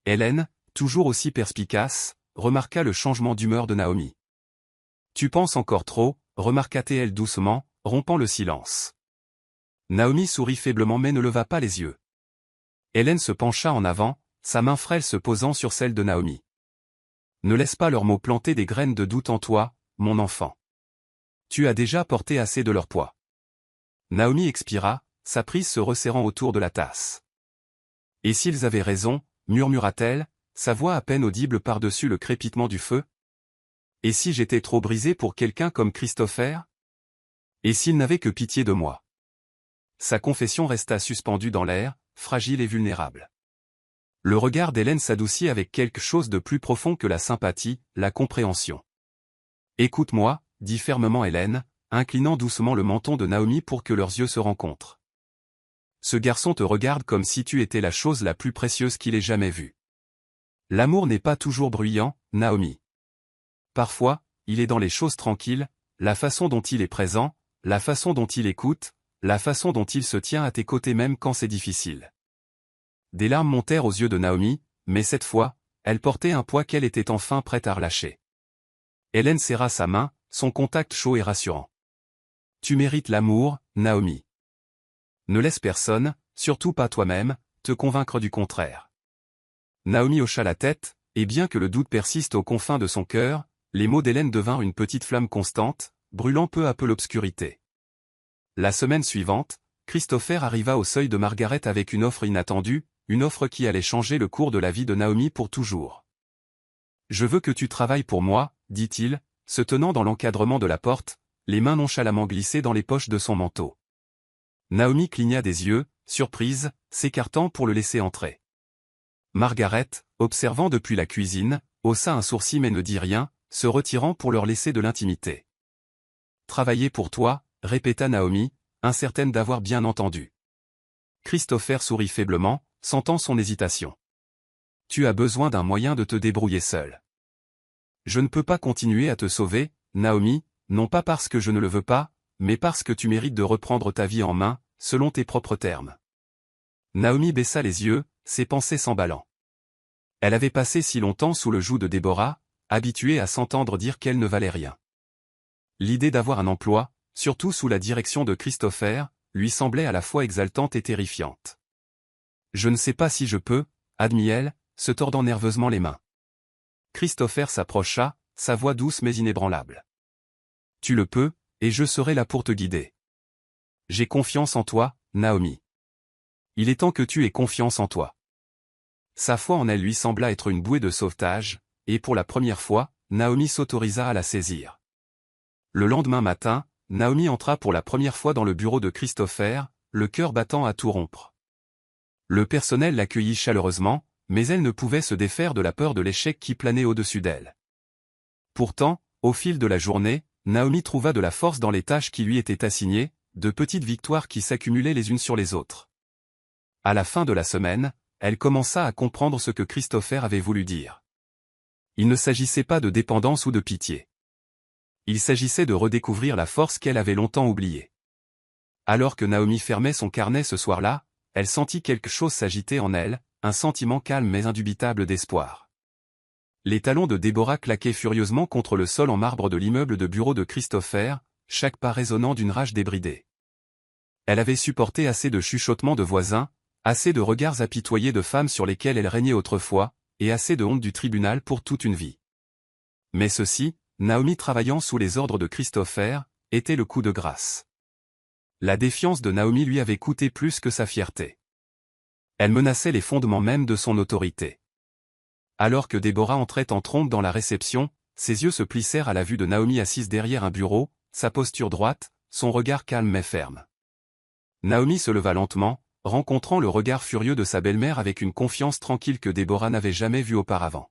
Hélène, toujours aussi perspicace, remarqua le changement d'humeur de Naomi. « Tu penses encore trop », remarqua-t-elle doucement, rompant le silence. Naomi sourit faiblement mais ne leva pas les yeux. Hélène se pencha en avant, sa main frêle se posant sur celle de Naomi. « Ne laisse pas leurs mots planter des graines de doute en toi, mon enfant. Tu as déjà porté assez de leur poids. » Naomi expira, sa prise se resserrant autour de la tasse. « Et s'ils avaient raison » murmura-t-elle, sa voix à peine audible par-dessus le crépitement du feu. « Et si j'étais trop brisée pour quelqu'un comme Christopher? Et s'il n'avait que pitié de moi ?» Sa confession resta suspendue dans l'air, fragile et vulnérable. Le regard d'Hélène s'adoucit avec quelque chose de plus profond que la sympathie, la compréhension. « Écoute-moi » dit fermement Hélène, inclinant doucement le menton de Naomi pour que leurs yeux se rencontrent. « Ce garçon te regarde comme si tu étais la chose la plus précieuse qu'il ait jamais vue. L'amour n'est pas toujours bruyant, Naomi. Parfois, il est dans les choses tranquilles, la façon dont il est présent, la façon dont il écoute, la façon dont il se tient à tes côtés même quand c'est difficile. » Des larmes montèrent aux yeux de Naomi, mais cette fois, elle portait un poids qu'elle était enfin prête à relâcher. Hélène serra sa main, son contact chaud et rassurant. « Tu mérites l'amour, Naomi. Ne laisse personne, surtout pas toi-même, te convaincre du contraire. » Naomi hocha la tête, et bien que le doute persiste aux confins de son cœur, les mots d'Hélène devinrent une petite flamme constante, brûlant peu à peu l'obscurité. La semaine suivante, Christopher arriva au seuil de Margaret avec une offre inattendue, une offre qui allait changer le cours de la vie de Naomi pour toujours. « Je veux que tu travailles pour moi, » dit-il, se tenant dans l'encadrement de la porte, les mains nonchalamment glissées dans les poches de son manteau. Naomi cligna des yeux, surprise, s'écartant pour le laisser entrer. Margaret, observant depuis la cuisine, haussa un sourcil mais ne dit rien, se retirant pour leur laisser de l'intimité. « Travailler pour toi » répéta Naomi, incertaine d'avoir bien entendu. Christopher sourit faiblement, sentant son hésitation. « Tu as besoin d'un moyen de te débrouiller seul. Je ne peux pas continuer à te sauver, Naomi, non pas parce que je ne le veux pas, mais parce que tu mérites de reprendre ta vie en main, selon tes propres termes. » Naomi baissa les yeux, ses pensées s'emballant. Elle avait passé si longtemps sous le joug de Déborah, habituée à s'entendre dire qu'elle ne valait rien. L'idée d'avoir un emploi, surtout sous la direction de Christopher, lui semblait à la fois exaltante et terrifiante. « Je ne sais pas si je peux » admit-elle, se tordant nerveusement les mains. Christopher s'approcha, sa voix douce mais inébranlable. « Tu le peux, et je serai là pour te guider. J'ai confiance en toi, Naomi. Il est temps que tu aies confiance en toi. » Sa foi en elle lui sembla être une bouée de sauvetage, et pour la première fois, Naomi s'autorisa à la saisir. Le lendemain matin, Naomi entra pour la première fois dans le bureau de Christopher, le cœur battant à tout rompre. Le personnel l'accueillit chaleureusement, mais elle ne pouvait se défaire de la peur de l'échec qui planait au-dessus d'elle. Pourtant, au fil de la journée, Naomi trouva de la force dans les tâches qui lui étaient assignées, de petites victoires qui s'accumulaient les unes sur les autres. À la fin de la semaine, elle commença à comprendre ce que Christopher avait voulu dire. Il ne s'agissait pas de dépendance ou de pitié. Il s'agissait de redécouvrir la force qu'elle avait longtemps oubliée. Alors que Naomi fermait son carnet ce soir-là, elle sentit quelque chose s'agiter en elle, un sentiment calme mais indubitable d'espoir. Les talons de Déborah claquaient furieusement contre le sol en marbre de l'immeuble de bureau de Christopher, chaque pas résonnant d'une rage débridée. Elle avait supporté assez de chuchotements de voisins, assez de regards apitoyés de femmes sur lesquelles elle régnait autrefois, et assez de honte du tribunal pour toute une vie. Mais ceci, Naomi travaillant sous les ordres de Christopher, était le coup de grâce. La défiance de Naomi lui avait coûté plus que sa fierté. Elle menaçait les fondements même de son autorité. Alors que Déborah entrait en trompe dans la réception, ses yeux se plissèrent à la vue de Naomi assise derrière un bureau, sa posture droite, son regard calme mais ferme. Naomi se leva lentement, rencontrant le regard furieux de sa belle-mère avec une confiance tranquille que Déborah n'avait jamais vue auparavant.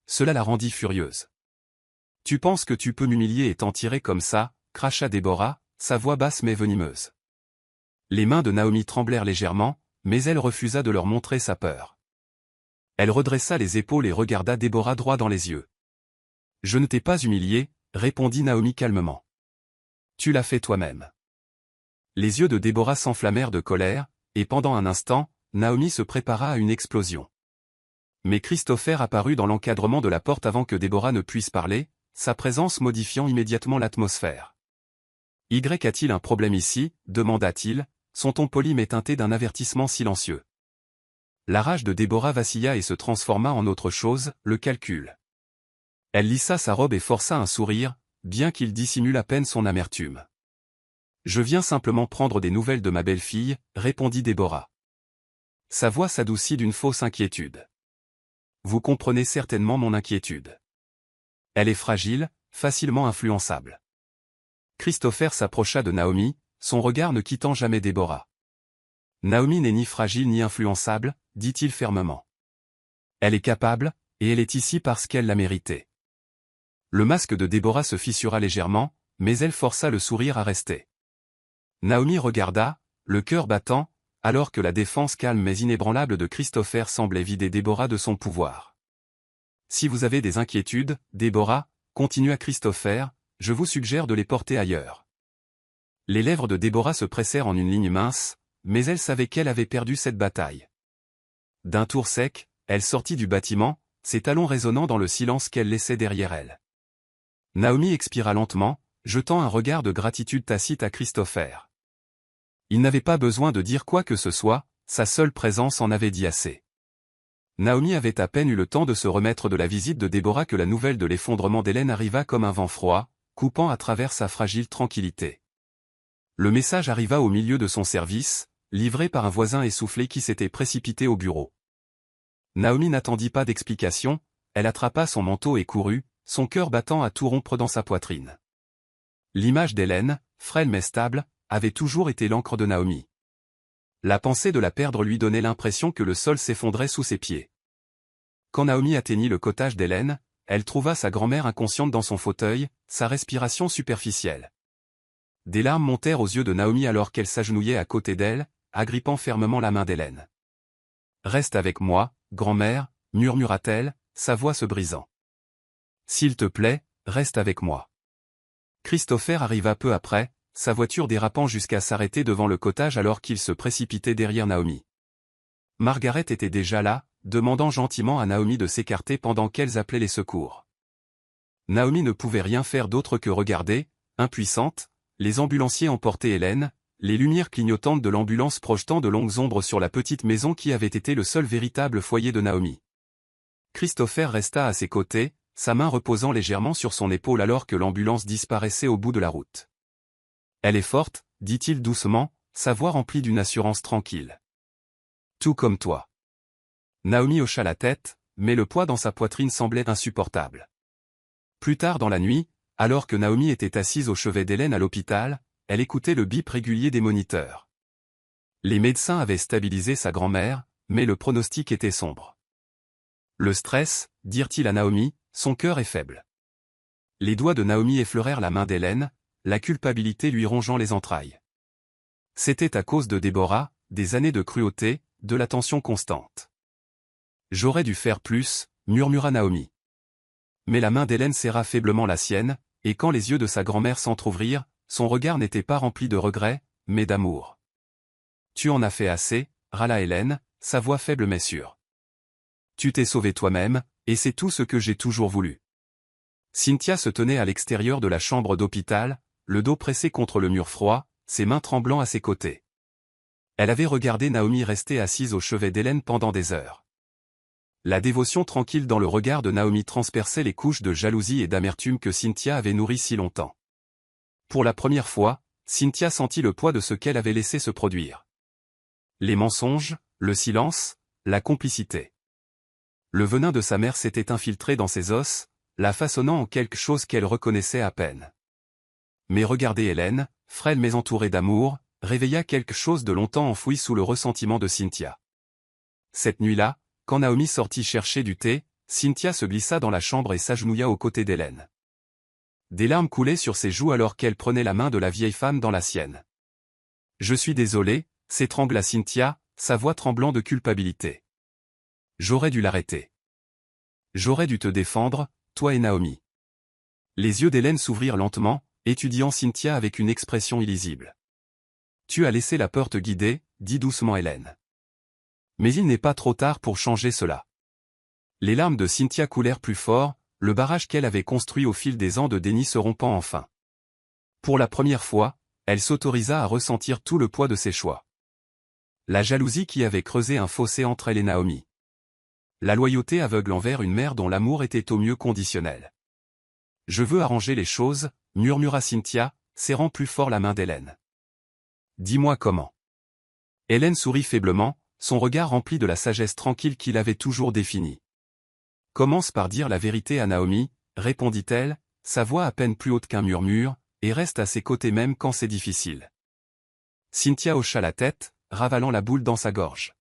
Cela la rendit furieuse. « Tu penses que tu peux m'humilier et t'en tirer comme ça » cracha Déborah, sa voix basse mais venimeuse. Les mains de Naomi tremblèrent légèrement, mais elle refusa de leur montrer sa peur. Elle redressa les épaules et regarda Déborah droit dans les yeux. « Je ne t'ai pas humilié, » répondit Naomi calmement. « Tu l'as fait toi-même. » Les yeux de Déborah s'enflammèrent de colère, et pendant un instant, Naomi se prépara à une explosion. Mais Christopher apparut dans l'encadrement de la porte avant que Déborah ne puisse parler, sa présence modifiant immédiatement l'atmosphère. « Y a-t-il un problème ici » demanda-t-il, son ton poli mais teinté d'un avertissement silencieux. La rage de Déborah vacilla et se transforma en autre chose, le calcul. Elle lissa sa robe et força un sourire, bien qu'il dissimule à peine son amertume. « Je viens simplement prendre des nouvelles de ma belle-fille » répondit Déborah. Sa voix s'adoucit d'une fausse inquiétude. « Vous comprenez certainement mon inquiétude. Elle est fragile, facilement influençable. » Christopher s'approcha de Naomi, son regard ne quittant jamais Déborah. « Naomi n'est ni fragile ni influençable, » dit-il fermement. « Elle est capable, et elle est ici parce qu'elle l'a mérité. » Le masque de Déborah se fissura légèrement, mais elle força le sourire à rester. Naomi regarda, le cœur battant, alors que la défense calme mais inébranlable de Christopher semblait vider Déborah de son pouvoir. « Si vous avez des inquiétudes, Déborah, » continua Christopher, « je vous suggère de les porter ailleurs. » Les lèvres de Déborah se pressèrent en une ligne mince, mais elle savait qu'elle avait perdu cette bataille. D'un tour sec, elle sortit du bâtiment, ses talons résonnant dans le silence qu'elle laissait derrière elle. Naomi expira lentement, jetant un regard de gratitude tacite à Christopher. Il n'avait pas besoin de dire quoi que ce soit, sa seule présence en avait dit assez. Naomi avait à peine eu le temps de se remettre de la visite de Déborah que la nouvelle de l'effondrement d'Hélène arriva comme un vent froid, coupant à travers sa fragile tranquillité. Le message arriva au milieu de son service, livré par un voisin essoufflé qui s'était précipité au bureau. Naomi n'attendit pas d'explication, elle attrapa son manteau et courut, son cœur battant à tout rompre dans sa poitrine. L'image d'Hélène, frêle mais stable, avait toujours été l'encre de Naomi. La pensée de la perdre lui donnait l'impression que le sol s'effondrait sous ses pieds. Quand Naomi atteignit le cottage d'Hélène, elle trouva sa grand-mère inconsciente dans son fauteuil, sa respiration superficielle. Des larmes montèrent aux yeux de Naomi alors qu'elle s'agenouillait à côté d'elle, agrippant fermement la main d'Hélène. « Reste avec moi, grand-mère, » murmura-t-elle, sa voix se brisant. « S'il te plaît, reste avec moi. » Christopher arriva peu après, sa voiture dérapant jusqu'à s'arrêter devant le cottage alors qu'il se précipitait derrière Naomi. Margaret était déjà là, demandant gentiment à Naomi de s'écarter pendant qu'elles appelaient les secours. Naomi ne pouvait rien faire d'autre que regarder, impuissante, les ambulanciers emporter Hélène, les lumières clignotantes de l'ambulance projetant de longues ombres sur la petite maison qui avait été le seul véritable foyer de Naomi. Christopher resta à ses côtés, sa main reposant légèrement sur son épaule alors que l'ambulance disparaissait au bout de la route. « Elle est forte, » dit-il doucement, sa voix remplie d'une assurance tranquille. « Tout comme toi. » Naomi hocha la tête, mais le poids dans sa poitrine semblait insupportable. Plus tard dans la nuit, alors que Naomi était assise au chevet d'Hélène à l'hôpital, elle écoutait le bip régulier des moniteurs. Les médecins avaient stabilisé sa grand-mère, mais le pronostic était sombre. « Le stress, » dirent-ils à Naomi, « son cœur est faible. » Les doigts de Naomi effleurèrent la main d'Hélène, la culpabilité lui rongeant les entrailles. C'était à cause de Déborah, des années de cruauté, de la tension constante. J'aurais dû faire plus, murmura Naomi. Mais la main d'Hélène serra faiblement la sienne, et quand les yeux de sa grand-mère s'entr'ouvrirent, son regard n'était pas rempli de regret, mais d'amour. Tu en as fait assez, râla Hélène, sa voix faible mais sûre. Tu t'es sauvé toi-même, et c'est tout ce que j'ai toujours voulu. Cynthia se tenait à l'extérieur de la chambre d'hôpital, le dos pressé contre le mur froid, ses mains tremblant à ses côtés. Elle avait regardé Naomi rester assise au chevet d'Hélène pendant des heures. La dévotion tranquille dans le regard de Naomi transperçait les couches de jalousie et d'amertume que Cynthia avait nourries si longtemps. Pour la première fois, Cynthia sentit le poids de ce qu'elle avait laissé se produire. Les mensonges, le silence, la complicité. Le venin de sa mère s'était infiltré dans ses os, la façonnant en quelque chose qu'elle reconnaissait à peine. Mais regarder Hélène, frêle mais entourée d'amour, réveilla quelque chose de longtemps enfoui sous le ressentiment de Cynthia. Cette nuit-là, quand Naomi sortit chercher du thé, Cynthia se glissa dans la chambre et s'agenouilla aux côtés d'Hélène. Des larmes coulaient sur ses joues alors qu'elle prenait la main de la vieille femme dans la sienne. « Je suis désolée », s'étrangla Cynthia, sa voix tremblant de culpabilité. « J'aurais dû l'arrêter. J'aurais dû te défendre, toi et Naomi. » Les yeux d'Hélène s'ouvrirent lentement, étudiant Cynthia avec une expression illisible. « Tu as laissé la peur te guider, » dit doucement Hélène. Mais il n'est pas trop tard pour changer cela. Les larmes de Cynthia coulèrent plus fort, le barrage qu'elle avait construit au fil des ans de déni se rompant enfin. Pour la première fois, elle s'autorisa à ressentir tout le poids de ses choix. La jalousie qui avait creusé un fossé entre elle et Naomi. La loyauté aveugle envers une mère dont l'amour était au mieux conditionnel. « Je veux arranger les choses », murmura Cynthia, serrant plus fort la main d'Hélène. « Dis-moi comment. » Hélène sourit faiblement, son regard rempli de la sagesse tranquille qu'il avait toujours définie. « Commence par dire la vérité à Naomi, » répondit-elle, sa voix à peine plus haute qu'un murmure, et reste à ses côtés même quand c'est difficile. Cynthia hocha la tête, ravalant la boule dans sa gorge.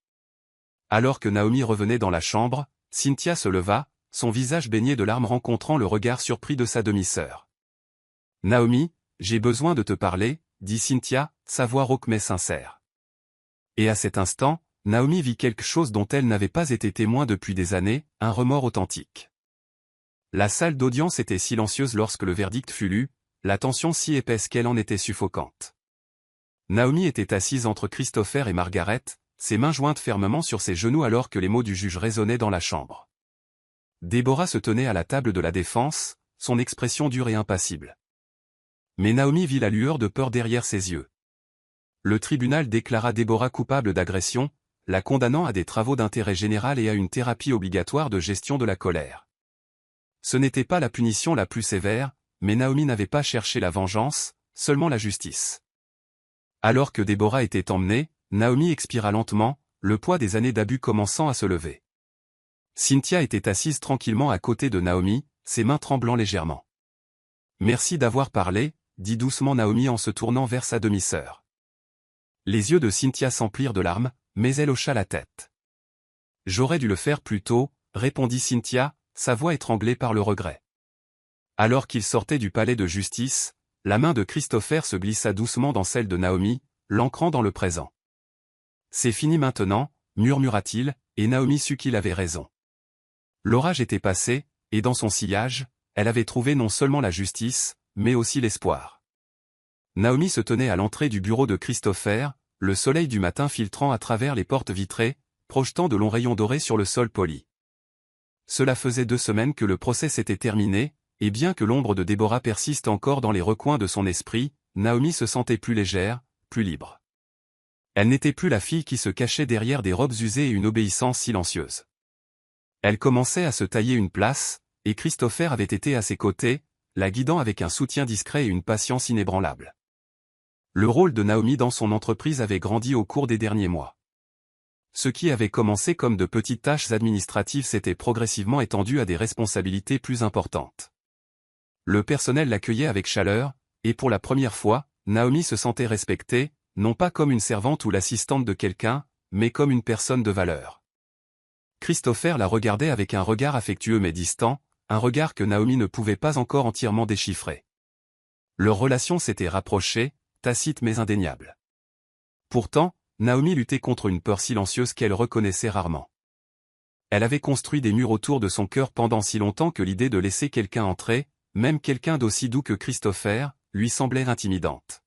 Alors que Naomi revenait dans la chambre, Cynthia se leva, son visage baigné de larmes rencontrant le regard surpris de sa demi-sœur. « Naomi, j'ai besoin de te parler, » dit Cynthia, sa voix rauque mais sincère. Et à cet instant, Naomi vit quelque chose dont elle n'avait pas été témoin depuis des années, un remords authentique. La salle d'audience était silencieuse lorsque le verdict fut lu, la tension si épaisse qu'elle en était suffocante. Naomi était assise entre Christopher et Margaret, ses mains jointes fermement sur ses genoux alors que les mots du juge résonnaient dans la chambre. Déborah se tenait à la table de la défense, son expression dure et impassible. Mais Naomi vit la lueur de peur derrière ses yeux. Le tribunal déclara Déborah coupable d'agression, la condamnant à des travaux d'intérêt général et à une thérapie obligatoire de gestion de la colère. Ce n'était pas la punition la plus sévère, mais Naomi n'avait pas cherché la vengeance, seulement la justice. Alors que Déborah était emmenée, Naomi expira lentement, le poids des années d'abus commençant à se lever. Cynthia était assise tranquillement à côté de Naomi, ses mains tremblant légèrement. « Merci d'avoir parlé », dit doucement Naomi en se tournant vers sa demi-sœur. Les yeux de Cynthia s'emplirent de larmes, mais elle hocha la tête. « J'aurais dû le faire plus tôt », répondit Cynthia, sa voix étranglée par le regret. Alors qu'il sortait du palais de justice, la main de Christopher se glissa doucement dans celle de Naomi, l'ancrant dans le présent. « C'est fini maintenant », murmura-t-il, et Naomi sut qu'il avait raison. L'orage était passé, et dans son sillage, elle avait trouvé non seulement la justice, mais aussi l'espoir. Naomi se tenait à l'entrée du bureau de Christopher, le soleil du matin filtrant à travers les portes vitrées, projetant de longs rayons dorés sur le sol poli. Cela faisait 2 semaines que le procès s'était terminé, et bien que l'ombre de Déborah persiste encore dans les recoins de son esprit, Naomi se sentait plus légère, plus libre. Elle n'était plus la fille qui se cachait derrière des robes usées et une obéissance silencieuse. Elle commençait à se tailler une place, et Christopher avait été à ses côtés, la guidant avec un soutien discret et une patience inébranlable. Le rôle de Naomi dans son entreprise avait grandi au cours des derniers mois. Ce qui avait commencé comme de petites tâches administratives s'était progressivement étendu à des responsabilités plus importantes. Le personnel l'accueillait avec chaleur, et pour la première fois, Naomi se sentait respectée, non pas comme une servante ou l'assistante de quelqu'un, mais comme une personne de valeur. Christopher la regardait avec un regard affectueux mais distant, un regard que Naomi ne pouvait pas encore entièrement déchiffrer. Leur relation s'était rapprochée, tacite mais indéniable. Pourtant, Naomi luttait contre une peur silencieuse qu'elle reconnaissait rarement. Elle avait construit des murs autour de son cœur pendant si longtemps que l'idée de laisser quelqu'un entrer, même quelqu'un d'aussi doux que Christopher, lui semblait intimidante.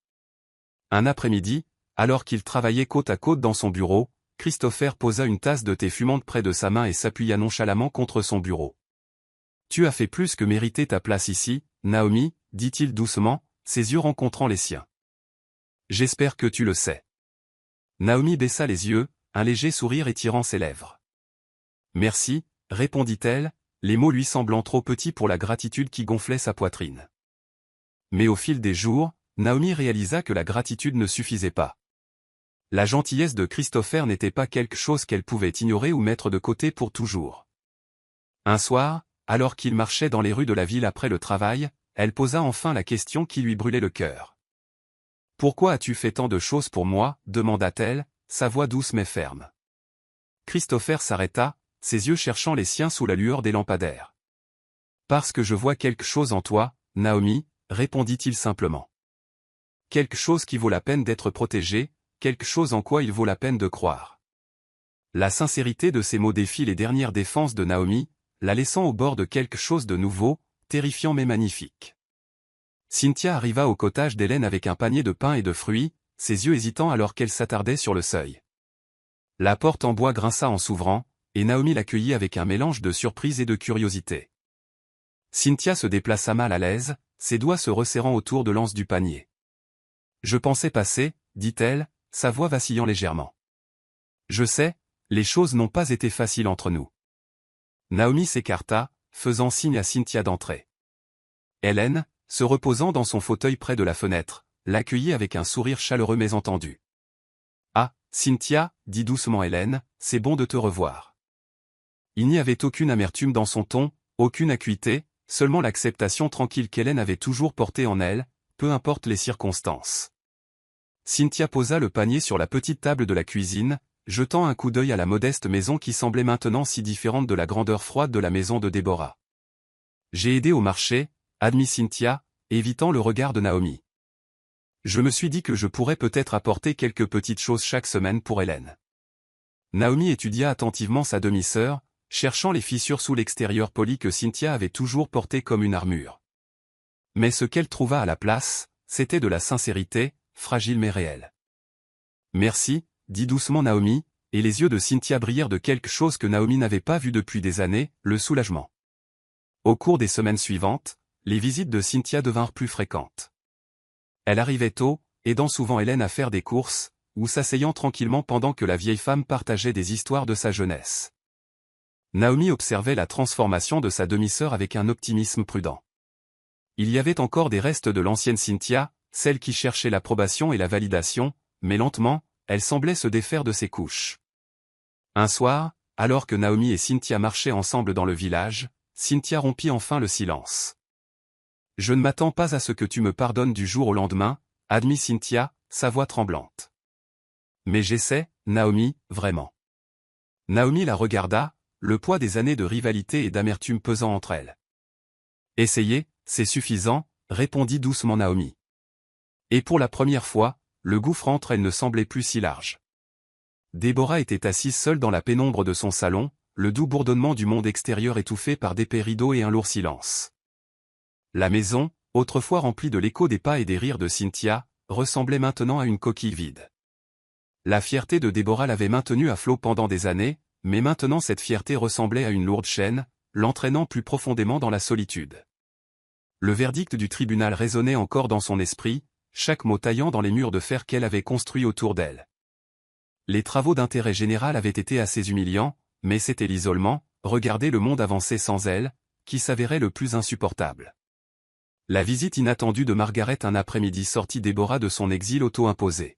Un après-midi, alors qu'il travaillait côte à côte dans son bureau, Christopher posa une tasse de thé fumante près de sa main et s'appuya nonchalamment contre son bureau. « Tu as fait plus que mériter ta place ici, Naomi, dit-il doucement, ses yeux rencontrant les siens. « J'espère que tu le sais. » Naomi baissa les yeux, un léger sourire étirant ses lèvres. « Merci, répondit-elle, les mots lui semblant trop petits pour la gratitude qui gonflait sa poitrine. Mais au fil des jours, Naomi réalisa que la gratitude ne suffisait pas. La gentillesse de Christopher n'était pas quelque chose qu'elle pouvait ignorer ou mettre de côté pour toujours. Un soir, alors qu'il marchait dans les rues de la ville après le travail, elle posa enfin la question qui lui brûlait le cœur. « Pourquoi as-tu fait tant de choses pour moi ?» demanda-t-elle, sa voix douce mais ferme. Christopher s'arrêta, ses yeux cherchant les siens sous la lueur des lampadaires. « Parce que je vois quelque chose en toi, Naomi, » répondit-il simplement. « Quelque chose qui vaut la peine d'être protégé, quelque chose en quoi il vaut la peine de croire. » La sincérité de ces mots défie les dernières défenses de Naomi, la laissant au bord de quelque chose de nouveau, terrifiant mais magnifique. Cynthia arriva au cottage d'Hélène avec un panier de pain et de fruits, ses yeux hésitants alors qu'elle s'attardait sur le seuil. La porte en bois grinça en s'ouvrant, et Naomi l'accueillit avec un mélange de surprise et de curiosité. Cynthia se déplaça mal à l'aise, ses doigts se resserrant autour de l'anse du panier. « Je pensais passer, » dit-elle, sa voix vacillant légèrement. « Je sais, les choses n'ont pas été faciles entre nous. » Naomi s'écarta, faisant signe à Cynthia d'entrer. Hélène, se reposant dans son fauteuil près de la fenêtre, l'accueillit avec un sourire chaleureux mais entendu. « Ah, Cynthia, dit doucement Hélène, c'est bon de te revoir. » Il n'y avait aucune amertume dans son ton, aucune acuité, seulement l'acceptation tranquille qu'Hélène avait toujours portée en elle, peu importe les circonstances. Cynthia posa le panier sur la petite table de la cuisine, jetant un coup d'œil à la modeste maison qui semblait maintenant si différente de la grandeur froide de la maison de Déborah. « J'ai aidé au marché, » admit Cynthia, évitant le regard de Naomi. « Je me suis dit que je pourrais peut-être apporter quelques petites choses chaque semaine pour Hélène. » Naomi étudia attentivement sa demi-sœur, cherchant les fissures sous l'extérieur poli que Cynthia avait toujours porté comme une armure. Mais ce qu'elle trouva à la place, c'était de la sincérité, fragile mais réelle. « Merci, » dit doucement Naomi, et les yeux de Cynthia brillèrent de quelque chose que Naomi n'avait pas vu depuis des années, le soulagement. Au cours des semaines suivantes, les visites de Cynthia devinrent plus fréquentes. Elle arrivait tôt, aidant souvent Hélène à faire des courses, ou s'asseyant tranquillement pendant que la vieille femme partageait des histoires de sa jeunesse. Naomi observait la transformation de sa demi-sœur avec un optimisme prudent. Il y avait encore des restes de l'ancienne Cynthia, celle qui cherchait l'approbation et la validation, mais lentement, elle semblait se défaire de ses couches. Un soir, alors que Naomi et Cynthia marchaient ensemble dans le village, Cynthia rompit enfin le silence. « Je ne m'attends pas à ce que tu me pardonnes du jour au lendemain, » admit Cynthia, sa voix tremblante. « Mais j'essaie, Naomi, vraiment. » Naomi la regarda, le poids des années de rivalité et d'amertume pesant entre elles. « Essayez, c'est suffisant, » répondit doucement Naomi. Et pour la première fois, le gouffre entre elles ne semblait plus si large. Déborah était assise seule dans la pénombre de son salon, le doux bourdonnement du monde extérieur étouffé par d'épais rideaux et un lourd silence. La maison, autrefois remplie de l'écho des pas et des rires de Cynthia, ressemblait maintenant à une coquille vide. La fierté de Déborah l'avait maintenue à flot pendant des années, mais maintenant cette fierté ressemblait à une lourde chaîne, l'entraînant plus profondément dans la solitude. Le verdict du tribunal résonnait encore dans son esprit, chaque mot taillant dans les murs de fer qu'elle avait construits autour d'elle. Les travaux d'intérêt général avaient été assez humiliants, mais c'était l'isolement, regarder le monde avancer sans elle, qui s'avérait le plus insupportable. La visite inattendue de Margaret un après-midi sortit Déborah de son exil auto-imposé.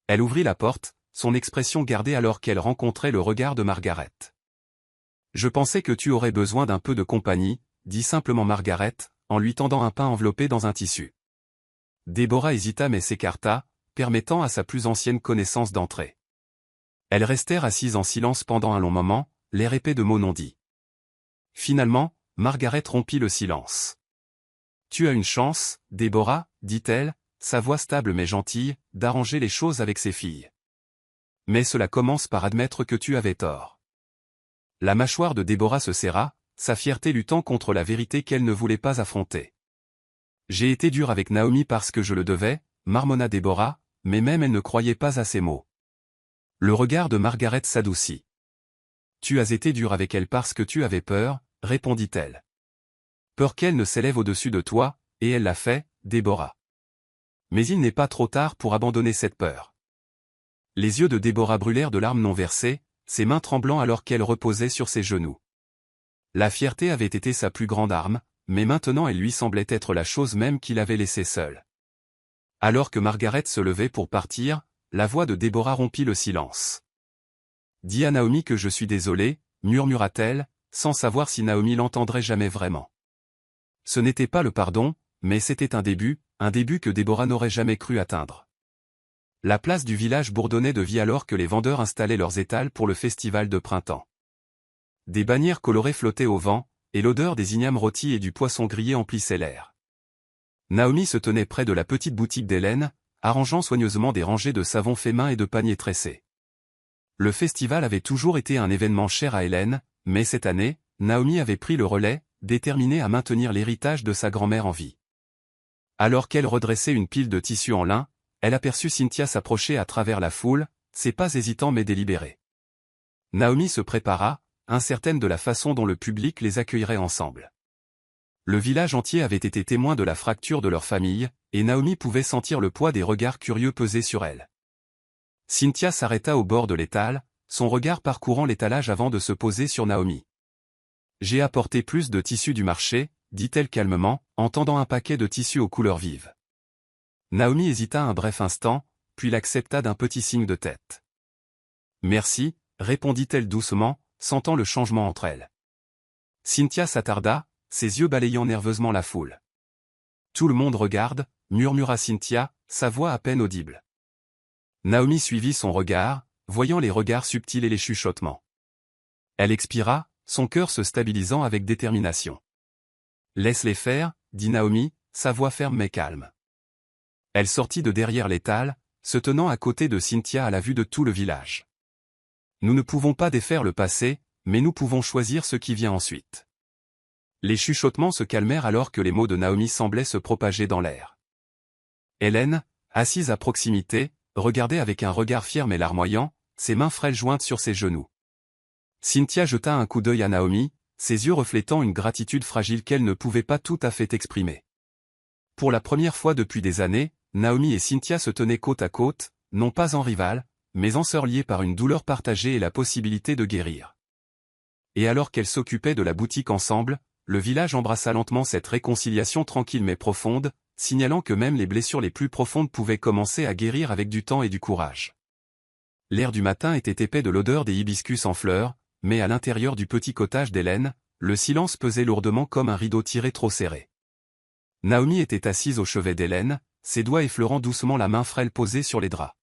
Elle ouvrit la porte, son expression gardée alors qu'elle rencontrait le regard de Margaret. « Je pensais que tu aurais besoin d'un peu de compagnie, » dit simplement Margaret, en lui tendant un pain enveloppé dans un tissu. Déborah hésita mais s'écarta, permettant à sa plus ancienne connaissance d'entrer. Elles restèrent assises en silence pendant un long moment, l'air épais de mots non dits. Finalement, Margaret rompit le silence. « Tu as une chance, Déborah, dit-elle, sa voix stable mais gentille, d'arranger les choses avec ses filles. Mais cela commence par admettre que tu avais tort. La mâchoire de Déborah se serra, sa fierté luttant contre la vérité qu'elle ne voulait pas affronter. J'ai été dur avec Naomi parce que je le devais, marmonna Déborah, mais même elle ne croyait pas à ces mots. Le regard de Margaret s'adoucit. Tu as été dur avec elle parce que tu avais peur, répondit-elle. Peur qu'elle ne s'élève au-dessus de toi, et elle l'a fait, Déborah. Mais il n'est pas trop tard pour abandonner cette peur. Les yeux de Déborah brûlèrent de larmes non versées, ses mains tremblant alors qu'elle reposait sur ses genoux. La fierté avait été sa plus grande arme, mais maintenant elle lui semblait être la chose même qui l'avait laissée seule. Alors que Margaret se levait pour partir, la voix de Déborah rompit le silence. Dis à Naomi que je suis désolée, murmura-t-elle, sans savoir si Naomi l'entendrait jamais vraiment. Ce n'était pas le pardon, mais c'était un début que Déborah n'aurait jamais cru atteindre. La place du village bourdonnait de vie alors que les vendeurs installaient leurs étals pour le festival de printemps. Des bannières colorées flottaient au vent, et l'odeur des ignames rôtis et du poisson grillé emplissait l'air. Naomi se tenait près de la petite boutique d'Hélène, arrangeant soigneusement des rangées de savons faits main et de paniers tressés. Le festival avait toujours été un événement cher à Hélène, mais cette année, Naomi avait pris le relais, déterminée à maintenir l'héritage de sa grand-mère en vie. Alors qu'elle redressait une pile de tissus en lin, elle aperçut Cynthia s'approcher à travers la foule, ses pas hésitants mais délibérés. Naomi se prépara, incertaine de la façon dont le public les accueillerait ensemble. Le village entier avait été témoin de la fracture de leur famille, et Naomi pouvait sentir le poids des regards curieux peser sur elle. Cynthia s'arrêta au bord de l'étal, son regard parcourant l'étalage avant de se poser sur Naomi. « J'ai apporté plus de tissus du marché », dit-elle calmement, en tendant un paquet de tissus aux couleurs vives. Naomi hésita un bref instant, puis l'accepta d'un petit signe de tête. « Merci », répondit-elle doucement, sentant le changement entre elles. Cynthia s'attarda, ses yeux balayant nerveusement la foule. « Tout le monde regarde », murmura Cynthia, sa voix à peine audible. Naomi suivit son regard, voyant les regards subtils et les chuchotements. Elle expira, son cœur se stabilisant avec détermination. « Laisse-les faire », dit Naomi, sa voix ferme mais calme. Elle sortit de derrière l'étal, se tenant à côté de Cynthia à la vue de tout le village. « Nous ne pouvons pas défaire le passé, mais nous pouvons choisir ce qui vient ensuite. » Les chuchotements se calmèrent alors que les mots de Naomi semblaient se propager dans l'air. Hélène, assise à proximité, regardait avec un regard fier mais larmoyant, ses mains frêles jointes sur ses genoux. Cynthia jeta un coup d'œil à Naomi, ses yeux reflétant une gratitude fragile qu'elle ne pouvait pas tout à fait exprimer. Pour la première fois depuis des années, Naomi et Cynthia se tenaient côte à côte, non pas en rivales, mais en sœurs liées par une douleur partagée et la possibilité de guérir. Et alors qu'elles s'occupaient de la boutique ensemble, le village embrassa lentement cette réconciliation tranquille mais profonde, signalant que même les blessures les plus profondes pouvaient commencer à guérir avec du temps et du courage. L'air du matin était épais de l'odeur des hibiscus en fleurs, mais à l'intérieur du petit cottage d'Hélène, le silence pesait lourdement comme un rideau tiré trop serré. Naomi était assise au chevet d'Hélène, ses doigts effleurant doucement la main frêle posée sur les draps.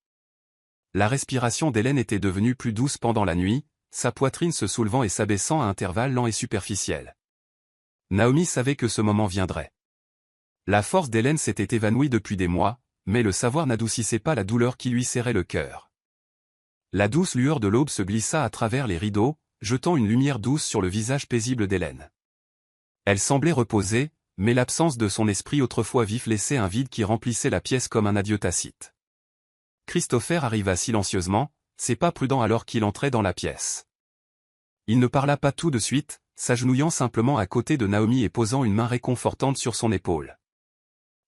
La respiration d'Hélène était devenue plus douce pendant la nuit, sa poitrine se soulevant et s'abaissant à intervalles lents et superficiels. Naomi savait que ce moment viendrait. La force d'Hélène s'était évanouie depuis des mois, mais le savoir n'adoucissait pas la douleur qui lui serrait le cœur. La douce lueur de l'aube se glissa à travers les rideaux, jetant une lumière douce sur le visage paisible d'Hélène. Elle semblait reposée, mais l'absence de son esprit autrefois vif laissait un vide qui remplissait la pièce comme un adieu tacite. Christopher arriva silencieusement, ses pas prudents alors qu'il entrait dans la pièce. Il ne parla pas tout de suite, s'agenouillant simplement à côté de Naomi et posant une main réconfortante sur son épaule.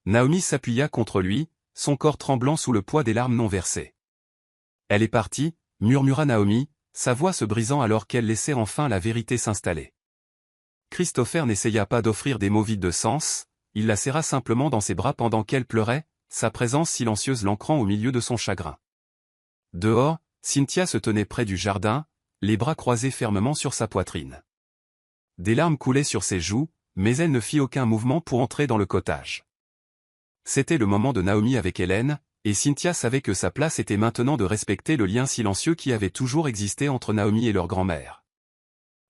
Naomi s'appuya contre lui, son corps tremblant sous le poids des larmes non versées. « Elle est partie », murmura Naomi, sa voix se brisant alors qu'elle laissait enfin la vérité s'installer. Christopher n'essaya pas d'offrir des mots vides de sens, il la serra simplement dans ses bras pendant qu'elle pleurait, sa présence silencieuse l'ancrant au milieu de son chagrin. Dehors, Cynthia se tenait près du jardin, les bras croisés fermement sur sa poitrine. Des larmes coulaient sur ses joues, mais elle ne fit aucun mouvement pour entrer dans le cottage. C'était le moment de Naomi avec Hélène, et Cynthia savait que sa place était maintenant de respecter le lien silencieux qui avait toujours existé entre Naomi et leur grand-mère.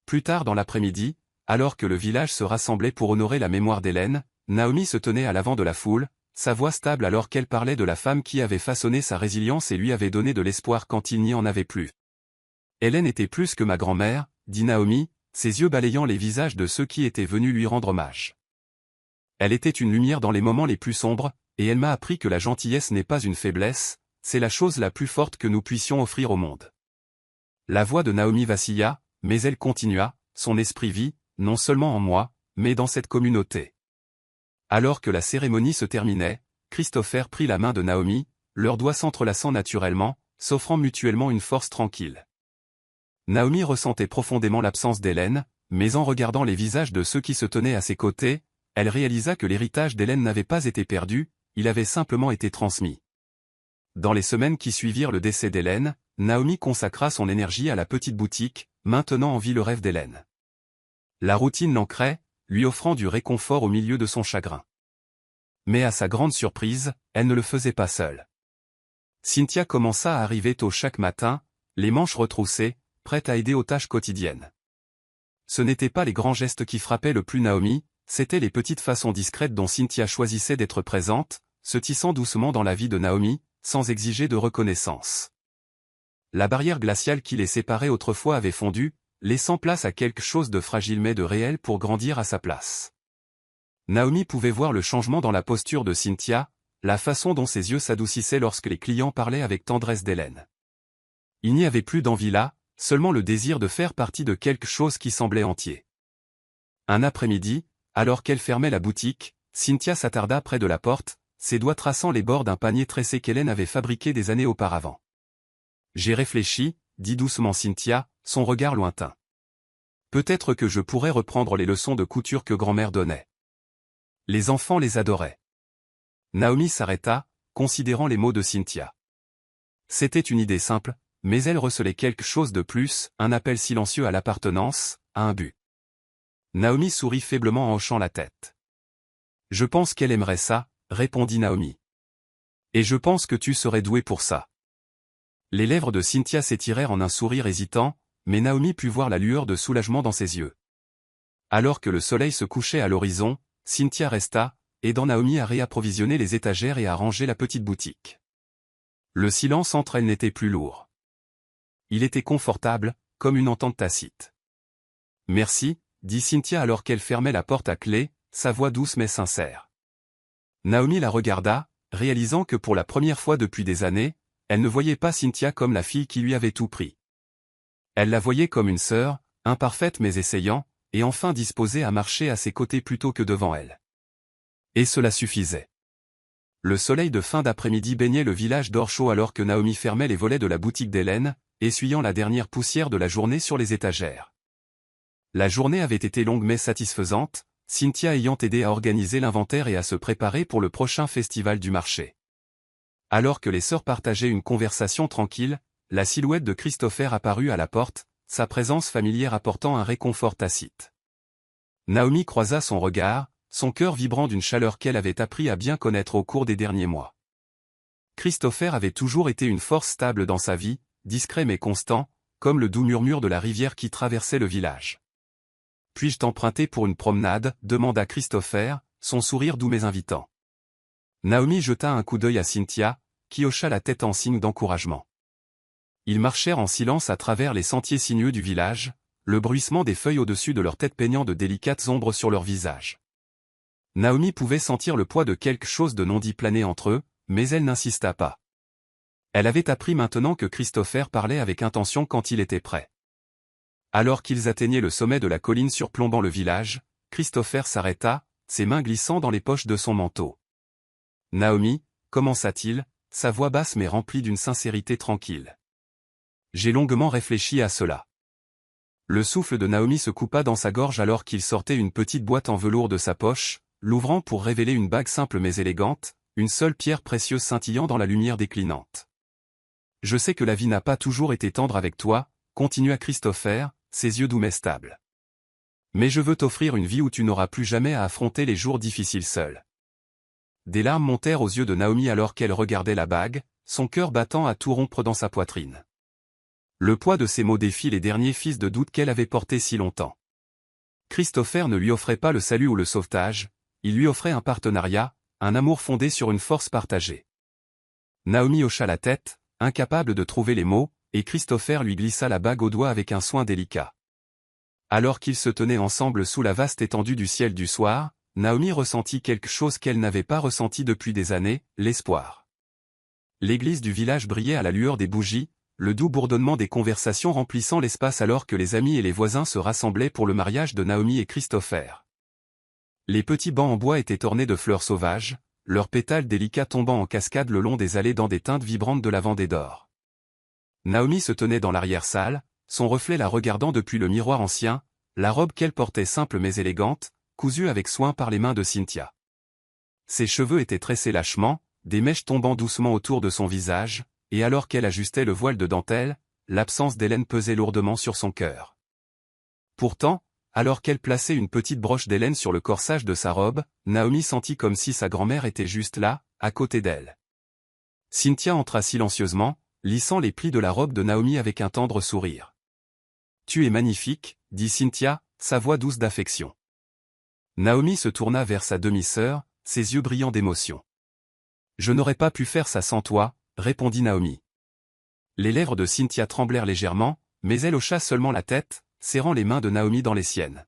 Plus tard dans l'après-midi, alors que le village se rassemblait pour honorer la mémoire d'Hélène, Naomi se tenait à l'avant de la foule, sa voix stable alors qu'elle parlait de la femme qui avait façonné sa résilience et lui avait donné de l'espoir quand il n'y en avait plus. Hélène était plus que ma grand-mère, dit Naomi, ses yeux balayant les visages de ceux qui étaient venus lui rendre hommage. Elle était une lumière dans les moments les plus sombres, et elle m'a appris que la gentillesse n'est pas une faiblesse, c'est la chose la plus forte que nous puissions offrir au monde. La voix de Naomi vacilla, mais elle continua, son esprit vit, non seulement en moi, mais dans cette communauté. Alors que la cérémonie se terminait, Christopher prit la main de Naomi, leurs doigts s'entrelaçant naturellement, s'offrant mutuellement une force tranquille. Naomi ressentait profondément l'absence d'Hélène, mais en regardant les visages de ceux qui se tenaient à ses côtés, elle réalisa que l'héritage d'Hélène n'avait pas été perdu, il avait simplement été transmis. Dans les semaines qui suivirent le décès d'Hélène, Naomi consacra son énergie à la petite boutique, maintenant en vie le rêve d'Hélène. La routine l'ancrait, lui offrant du réconfort au milieu de son chagrin. Mais à sa grande surprise, elle ne le faisait pas seule. Cynthia commença à arriver tôt chaque matin, les manches retroussées, prête à aider aux tâches quotidiennes. Ce n'étaient pas les grands gestes qui frappaient le plus Naomi, c'étaient les petites façons discrètes dont Cynthia choisissait d'être présente, se tissant doucement dans la vie de Naomi, sans exiger de reconnaissance. La barrière glaciale qui les séparait autrefois avait fondu, laissant place à quelque chose de fragile mais de réel pour grandir à sa place. Naomi pouvait voir le changement dans la posture de Cynthia, la façon dont ses yeux s'adoucissaient lorsque les clients parlaient avec tendresse d'Hélène. Il n'y avait plus d'envie là, seulement le désir de faire partie de quelque chose qui semblait entier. Un après-midi, alors qu'elle fermait la boutique, Cynthia s'attarda près de la porte, ses doigts traçant les bords d'un panier tressé qu'Hélène avait fabriqué des années auparavant. « J'ai réfléchi », dit doucement Cynthia, son regard lointain. « Peut-être que je pourrais reprendre les leçons de couture que grand-mère donnait. » Les enfants les adoraient. Naomi s'arrêta, considérant les mots de Cynthia. C'était une idée simple, mais elle recelait quelque chose de plus, un appel silencieux à l'appartenance, à un but. Naomi sourit faiblement en hochant la tête. « Je pense qu'elle aimerait ça, » répondit Naomi. « Et je pense que tu serais doué pour ça. » Les lèvres de Cynthia s'étirèrent en un sourire hésitant, mais Naomi put voir la lueur de soulagement dans ses yeux. Alors que le soleil se couchait à l'horizon, Cynthia resta, aidant Naomi à réapprovisionner les étagères et à ranger la petite boutique. Le silence entre elles n'était plus lourd. Il était confortable, comme une entente tacite. « Merci », dit Cynthia alors qu'elle fermait la porte à clé, sa voix douce mais sincère. Naomi la regarda, réalisant que pour la première fois depuis des années, elle ne voyait pas Cynthia comme la fille qui lui avait tout pris. Elle la voyait comme une sœur, imparfaite mais essayant, et enfin disposée à marcher à ses côtés plutôt que devant elle. Et cela suffisait. Le soleil de fin d'après-midi baignait le village d'Orchaud alors que Naomi fermait les volets de la boutique d'Hélène, essuyant la dernière poussière de la journée sur les étagères. La journée avait été longue mais satisfaisante, Cynthia ayant aidé à organiser l'inventaire et à se préparer pour le prochain festival du marché. Alors que les sœurs partageaient une conversation tranquille, la silhouette de Christopher apparut à la porte, sa présence familière apportant un réconfort tacite. Naomi croisa son regard, son cœur vibrant d'une chaleur qu'elle avait appris à bien connaître au cours des derniers mois. Christopher avait toujours été une force stable dans sa vie, discret mais constant, comme le doux murmure de la rivière qui traversait le village. « Puis-je t'emprunter pour une promenade ?» demanda Christopher, son sourire doux mais invitant. Naomi jeta un coup d'œil à Cynthia, qui hocha la tête en signe d'encouragement. Ils marchèrent en silence à travers les sentiers sinueux du village, le bruissement des feuilles au-dessus de leurs têtes peignant de délicates ombres sur leurs visages. Naomi pouvait sentir le poids de quelque chose de non dit planer entre eux, mais elle n'insista pas. Elle avait appris maintenant que Christopher parlait avec intention quand il était prêt. Alors qu'ils atteignaient le sommet de la colline surplombant le village, Christopher s'arrêta, ses mains glissant dans les poches de son manteau. « Naomi » commença-t-il, sa voix basse mais remplie d'une sincérité tranquille. « J'ai longuement réfléchi à cela. » Le souffle de Naomi se coupa dans sa gorge alors qu'il sortait une petite boîte en velours de sa poche, l'ouvrant pour révéler une bague simple mais élégante, une seule pierre précieuse scintillant dans la lumière déclinante. « Je sais que la vie n'a pas toujours été tendre avec toi, » continua Christopher, ses yeux doux mais stables. « Mais je veux t'offrir une vie où tu n'auras plus jamais à affronter les jours difficiles seul. » Des larmes montèrent aux yeux de Naomi alors qu'elle regardait la bague, son cœur battant à tout rompre dans sa poitrine. Le poids de ces mots défit les derniers fils de doute qu'elle avait portés si longtemps. Christopher ne lui offrait pas le salut ou le sauvetage, il lui offrait un partenariat, un amour fondé sur une force partagée. Naomi hocha la tête, incapable de trouver les mots, et Christopher lui glissa la bague au doigt avec un soin délicat. Alors qu'ils se tenaient ensemble sous la vaste étendue du ciel du soir, Naomi ressentit quelque chose qu'elle n'avait pas ressenti depuis des années, l'espoir. L'église du village brillait à la lueur des bougies, le doux bourdonnement des conversations remplissant l'espace alors que les amis et les voisins se rassemblaient pour le mariage de Naomi et Christopher. Les petits bancs en bois étaient ornés de fleurs sauvages, leurs pétales délicats tombant en cascade le long des allées dans des teintes vibrantes de lavande et d'or. Naomi se tenait dans l'arrière-salle, son reflet la regardant depuis le miroir ancien, la robe qu'elle portait simple mais élégante, cousue avec soin par les mains de Cynthia. Ses cheveux étaient tressés lâchement, des mèches tombant doucement autour de son visage, et alors qu'elle ajustait le voile de dentelle, l'absence d'Hélène pesait lourdement sur son cœur. Pourtant, alors qu'elle plaçait une petite broche d'Hélène sur le corsage de sa robe, Naomi sentit comme si sa grand-mère était juste là, à côté d'elle. Cynthia entra silencieusement, lissant les plis de la robe de Naomi avec un tendre sourire. « Tu es magnifique, » dit Cynthia, sa voix douce d'affection. Naomi se tourna vers sa demi-sœur, ses yeux brillants d'émotion. « Je n'aurais pas pu faire ça sans toi, » répondit Naomi. Les lèvres de Cynthia tremblèrent légèrement, mais elle hocha seulement la tête, serrant les mains de Naomi dans les siennes.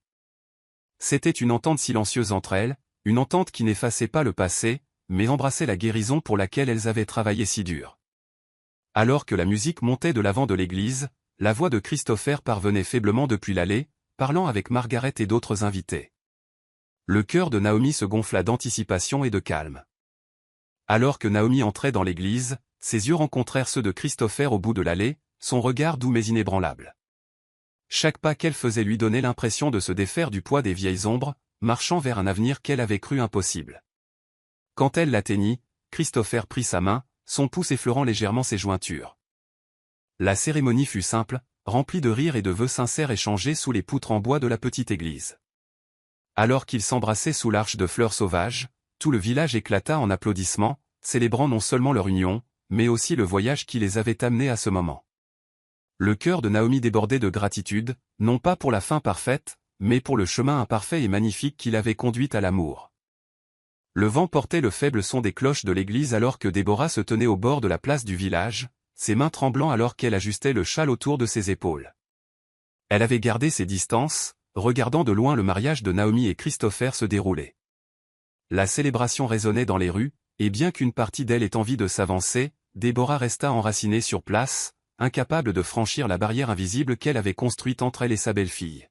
C'était une entente silencieuse entre elles, une entente qui n'effaçait pas le passé, mais embrassait la guérison pour laquelle elles avaient travaillé si dur. Alors que la musique montait de l'avant de l'église, la voix de Christopher parvenait faiblement depuis l'allée, parlant avec Margaret et d'autres invités. Le cœur de Naomi se gonfla d'anticipation et de calme. Alors que Naomi entrait dans l'église, ses yeux rencontrèrent ceux de Christopher au bout de l'allée, son regard doux mais inébranlable. Chaque pas qu'elle faisait lui donnait l'impression de se défaire du poids des vieilles ombres, marchant vers un avenir qu'elle avait cru impossible. Quand elle l'atteignit, Christopher prit sa main, son pouce effleurant légèrement ses jointures. La cérémonie fut simple, remplie de rires et de vœux sincères échangés sous les poutres en bois de la petite église. Alors qu'ils s'embrassaient sous l'arche de fleurs sauvages, tout le village éclata en applaudissements, célébrant non seulement leur union, mais aussi le voyage qui les avait amenés à ce moment. Le cœur de Naomi débordait de gratitude, non pas pour la fin parfaite, mais pour le chemin imparfait et magnifique qui l'avait conduite à l'amour. Le vent portait le faible son des cloches de l'église alors que Déborah se tenait au bord de la place du village, ses mains tremblant alors qu'elle ajustait le châle autour de ses épaules. Elle avait gardé ses distances, regardant de loin le mariage de Naomi et Christopher se dérouler. La célébration résonnait dans les rues, et bien qu'une partie d'elle ait envie de s'avancer, Déborah resta enracinée sur place, incapable de franchir la barrière invisible qu'elle avait construite entre elle et sa belle-fille.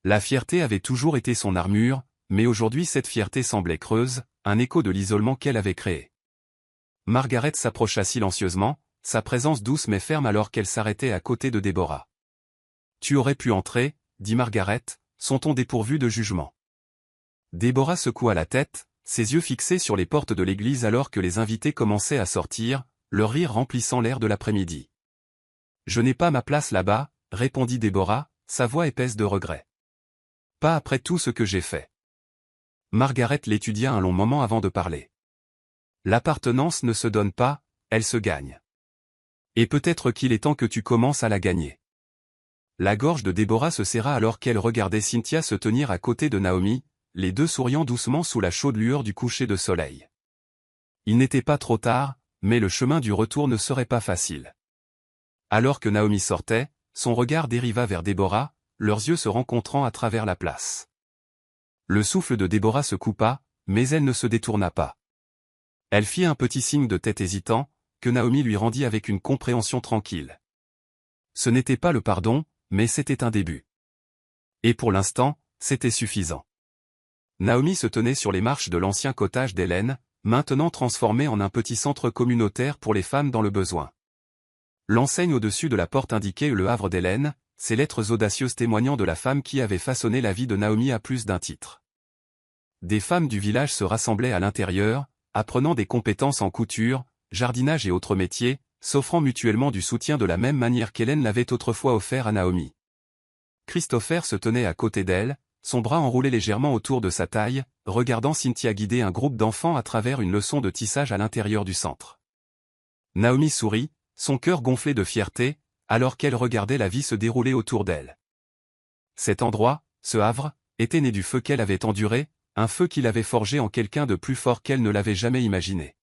La fierté avait toujours été son armure, mais aujourd'hui cette fierté semblait creuse, un écho de l'isolement qu'elle avait créé. Margaret s'approcha silencieusement, sa présence douce mais ferme alors qu'elle s'arrêtait à côté de Déborah. « Tu aurais pu entrer, » dit Margaret, son ton dépourvu de jugement. Déborah secoua la tête, ses yeux fixés sur les portes de l'église alors que les invités commençaient à sortir, leur rire remplissant l'air de l'après-midi. « Je n'ai pas ma place là-bas, » répondit Déborah, sa voix épaisse de regret. « Pas après tout ce que j'ai fait. » Margaret l'étudia un long moment avant de parler. « L'appartenance ne se donne pas, elle se gagne. Et peut-être qu'il est temps que tu commences à la gagner. » La gorge de Déborah se serra alors qu'elle regardait Cynthia se tenir à côté de Naomi, les deux souriant doucement sous la chaude lueur du coucher de soleil. Il n'était pas trop tard, mais le chemin du retour ne serait pas facile. Alors que Naomi sortait, son regard dériva vers Déborah, leurs yeux se rencontrant à travers la place. Le souffle de Déborah se coupa, mais elle ne se détourna pas. Elle fit un petit signe de tête hésitant, que Naomi lui rendit avec une compréhension tranquille. Ce n'était pas le pardon, mais c'était un début. Et pour l'instant, c'était suffisant. Naomi se tenait sur les marches de l'ancien cottage d'Hélène, maintenant transformé en un petit centre communautaire pour les femmes dans le besoin. L'enseigne au-dessus de la porte indiquait le havre d'Hélène, ces lettres audacieuses témoignant de la femme qui avait façonné la vie de Naomi à plus d'un titre. Des femmes du village se rassemblaient à l'intérieur, apprenant des compétences en couture, jardinage et autres métiers, s'offrant mutuellement du soutien de la même manière qu'Hélène l'avait autrefois offert à Naomi. Christopher se tenait à côté d'elle, son bras enroulé légèrement autour de sa taille, regardant Cynthia guider un groupe d'enfants à travers une leçon de tissage à l'intérieur du centre. Naomi sourit, son cœur gonflé de fierté, alors qu'elle regardait la vie se dérouler autour d'elle. Cet endroit, ce havre, était né du feu qu'elle avait enduré, un feu qu'il avait forgé en quelqu'un de plus fort qu'elle ne l'avait jamais imaginé.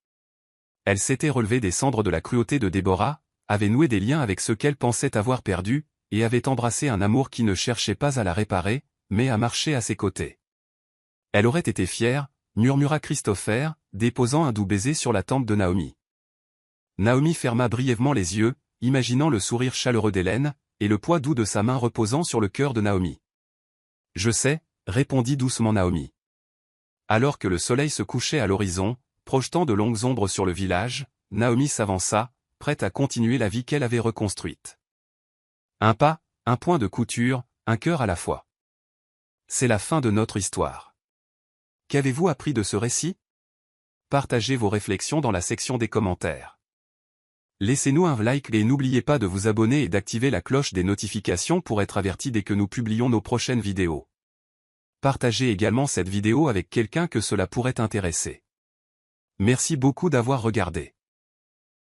Elle s'était relevée des cendres de la cruauté de Déborah, avait noué des liens avec ceux qu'elle pensait avoir perdus, et avait embrassé un amour qui ne cherchait pas à la réparer, mais à marcher à ses côtés. Elle aurait été fière, murmura Christopher, déposant un doux baiser sur la tempe de Naomi. Naomi ferma brièvement les yeux, imaginant le sourire chaleureux d'Hélène, et le poids doux de sa main reposant sur le cœur de Naomi. « Je sais », répondit doucement Naomi. Alors que le soleil se couchait à l'horizon, projetant de longues ombres sur le village, Naomi s'avança, prête à continuer la vie qu'elle avait reconstruite. Un pas, un point de couture, un cœur à la fois. C'est la fin de notre histoire. Qu'avez-vous appris de ce récit? Partagez vos réflexions dans la section des commentaires. Laissez-nous un like et n'oubliez pas de vous abonner et d'activer la cloche des notifications pour être averti dès que nous publions nos prochaines vidéos. Partagez également cette vidéo avec quelqu'un que cela pourrait intéresser. Merci beaucoup d'avoir regardé.